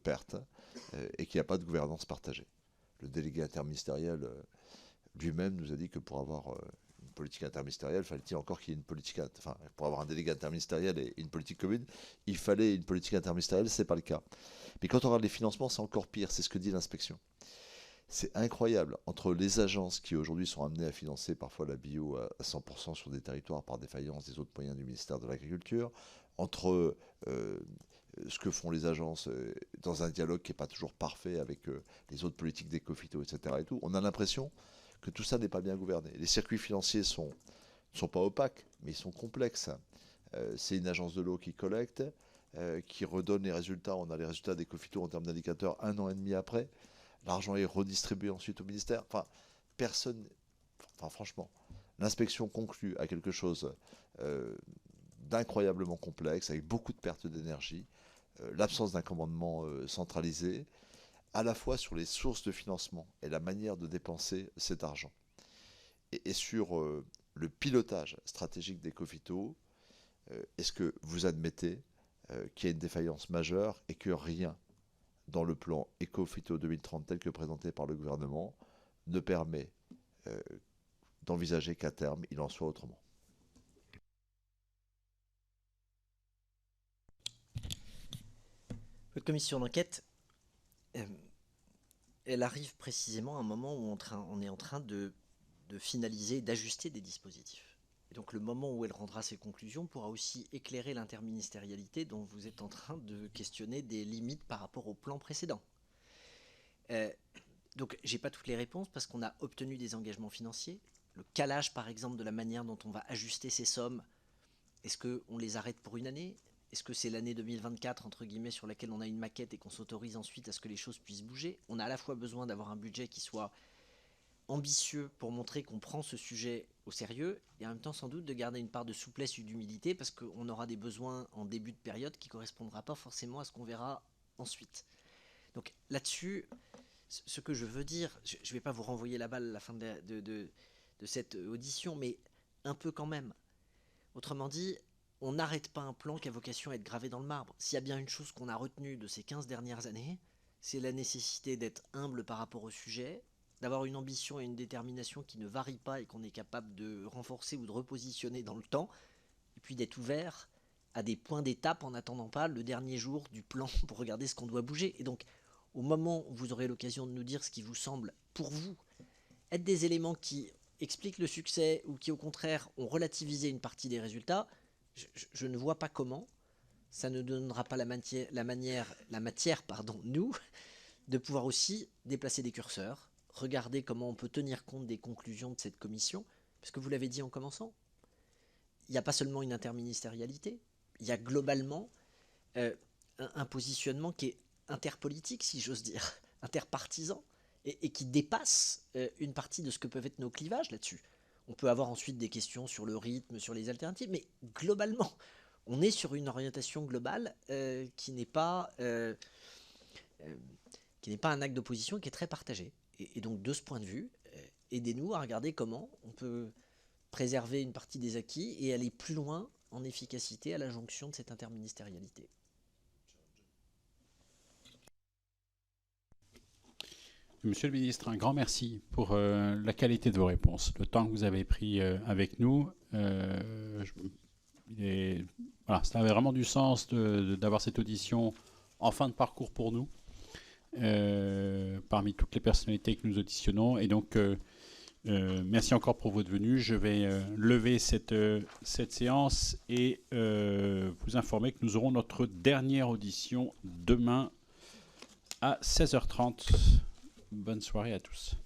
pertes et qui n'a pas de gouvernance partagée. Le délégué interministériel lui-même nous a dit que pour avoir une politique interministérielle, fallait-il encore qu'il y ait une politique... Enfin, pour avoir un délégué interministériel et une politique commune, il fallait une politique interministérielle, ce n'est pas le cas. Mais quand on regarde les financements, c'est encore pire, c'est ce que dit l'inspection. C'est incroyable, entre les agences qui aujourd'hui sont amenées à financer parfois la bio à 100% sur des territoires par défaillance des autres moyens du ministère de l'Agriculture, entre ce que font les agences dans un dialogue qui n'est pas toujours parfait avec les autres politiques d'Ecofito, etc. Et tout, on a l'impression que tout ça n'est pas bien gouverné. Les circuits financiers ne sont pas opaques, mais ils sont complexes. C'est une agence de l'eau qui collecte, qui redonne les résultats. On a les résultats d'Ecofito en termes d'indicateurs 1 an et demi après. L'argent est redistribué ensuite au ministère. Franchement, l'inspection conclut à quelque chose d'incroyablement complexe, avec beaucoup de pertes d'énergie, l'absence d'un commandement centralisé, à la fois sur les sources de financement et la manière de dépenser cet argent. Et sur le pilotage stratégique d'Ecofito, est-ce que vous admettez qu'il y a une défaillance majeure et que rien dans le plan Ecofito 2030 tel que présenté par le gouvernement ne permet d'envisager qu'à terme, il en soit autrement? Votre commission d'enquête, elle arrive précisément à un moment où on est en train de finaliser, d'ajuster des dispositifs. Et donc le moment où elle rendra ses conclusions pourra aussi éclairer l'interministérialité dont vous êtes en train de questionner des limites par rapport au plan précédent. Donc j'ai pas toutes les réponses parce qu'on a obtenu des engagements financiers. Le calage par exemple de la manière dont on va ajuster ces sommes, est-ce qu'on les arrête pour une année ? Est-ce que c'est l'année 2024, entre guillemets, sur laquelle on a une maquette et qu'on s'autorise ensuite à ce que les choses puissent bouger? On a à la fois besoin d'avoir un budget qui soit ambitieux pour montrer qu'on prend ce sujet au sérieux et en même temps sans doute de garder une part de souplesse ou d'humilité parce qu'on aura des besoins en début de période qui ne correspondra pas forcément à ce qu'on verra ensuite. Donc là-dessus, ce que je veux dire, je ne vais pas vous renvoyer la balle à la fin de cette audition, mais un peu quand même. Autrement dit, on n'arrête pas un plan qui a vocation à être gravé dans le marbre. S'il y a bien une chose qu'on a retenue de ces 15 dernières années, c'est la nécessité d'être humble par rapport au sujet, d'avoir une ambition et une détermination qui ne varient pas et qu'on est capable de renforcer ou de repositionner dans le temps, et puis d'être ouvert à des points d'étape en n'attendant pas le dernier jour du plan pour regarder ce qu'on doit bouger. Et donc, au moment où vous aurez l'occasion de nous dire ce qui vous semble, pour vous, être des éléments qui expliquent le succès ou qui, au contraire, ont relativisé une partie des résultats, je ne vois pas comment. Ça ne donnera pas la matière, nous, de pouvoir aussi déplacer des curseurs, regarder comment on peut tenir compte des conclusions de cette commission, parce que vous l'avez dit en commençant, il n'y a pas seulement une interministérialité, il y a globalement un positionnement qui est interpolitique, si j'ose dire, interpartisan, et qui dépasse une partie de ce que peuvent être nos clivages là-dessus. On peut avoir ensuite des questions sur le rythme, sur les alternatives, mais globalement, on est sur une orientation globale qui n'est pas un acte d'opposition, qui est très partagé. Et donc, de ce point de vue, aidez-nous à regarder comment on peut préserver une partie des acquis et aller plus loin en efficacité à la jonction de cette interministérialité. Monsieur le ministre, un grand merci pour la qualité de vos réponses, le temps que vous avez pris avec nous. Voilà, ça avait vraiment du sens d'avoir cette audition en fin de parcours pour nous, parmi toutes les personnalités que nous auditionnons. Et donc, merci encore pour votre venue. Je vais lever cette séance et vous informer que nous aurons notre dernière audition demain à 16h30. Bonne soirée à tous.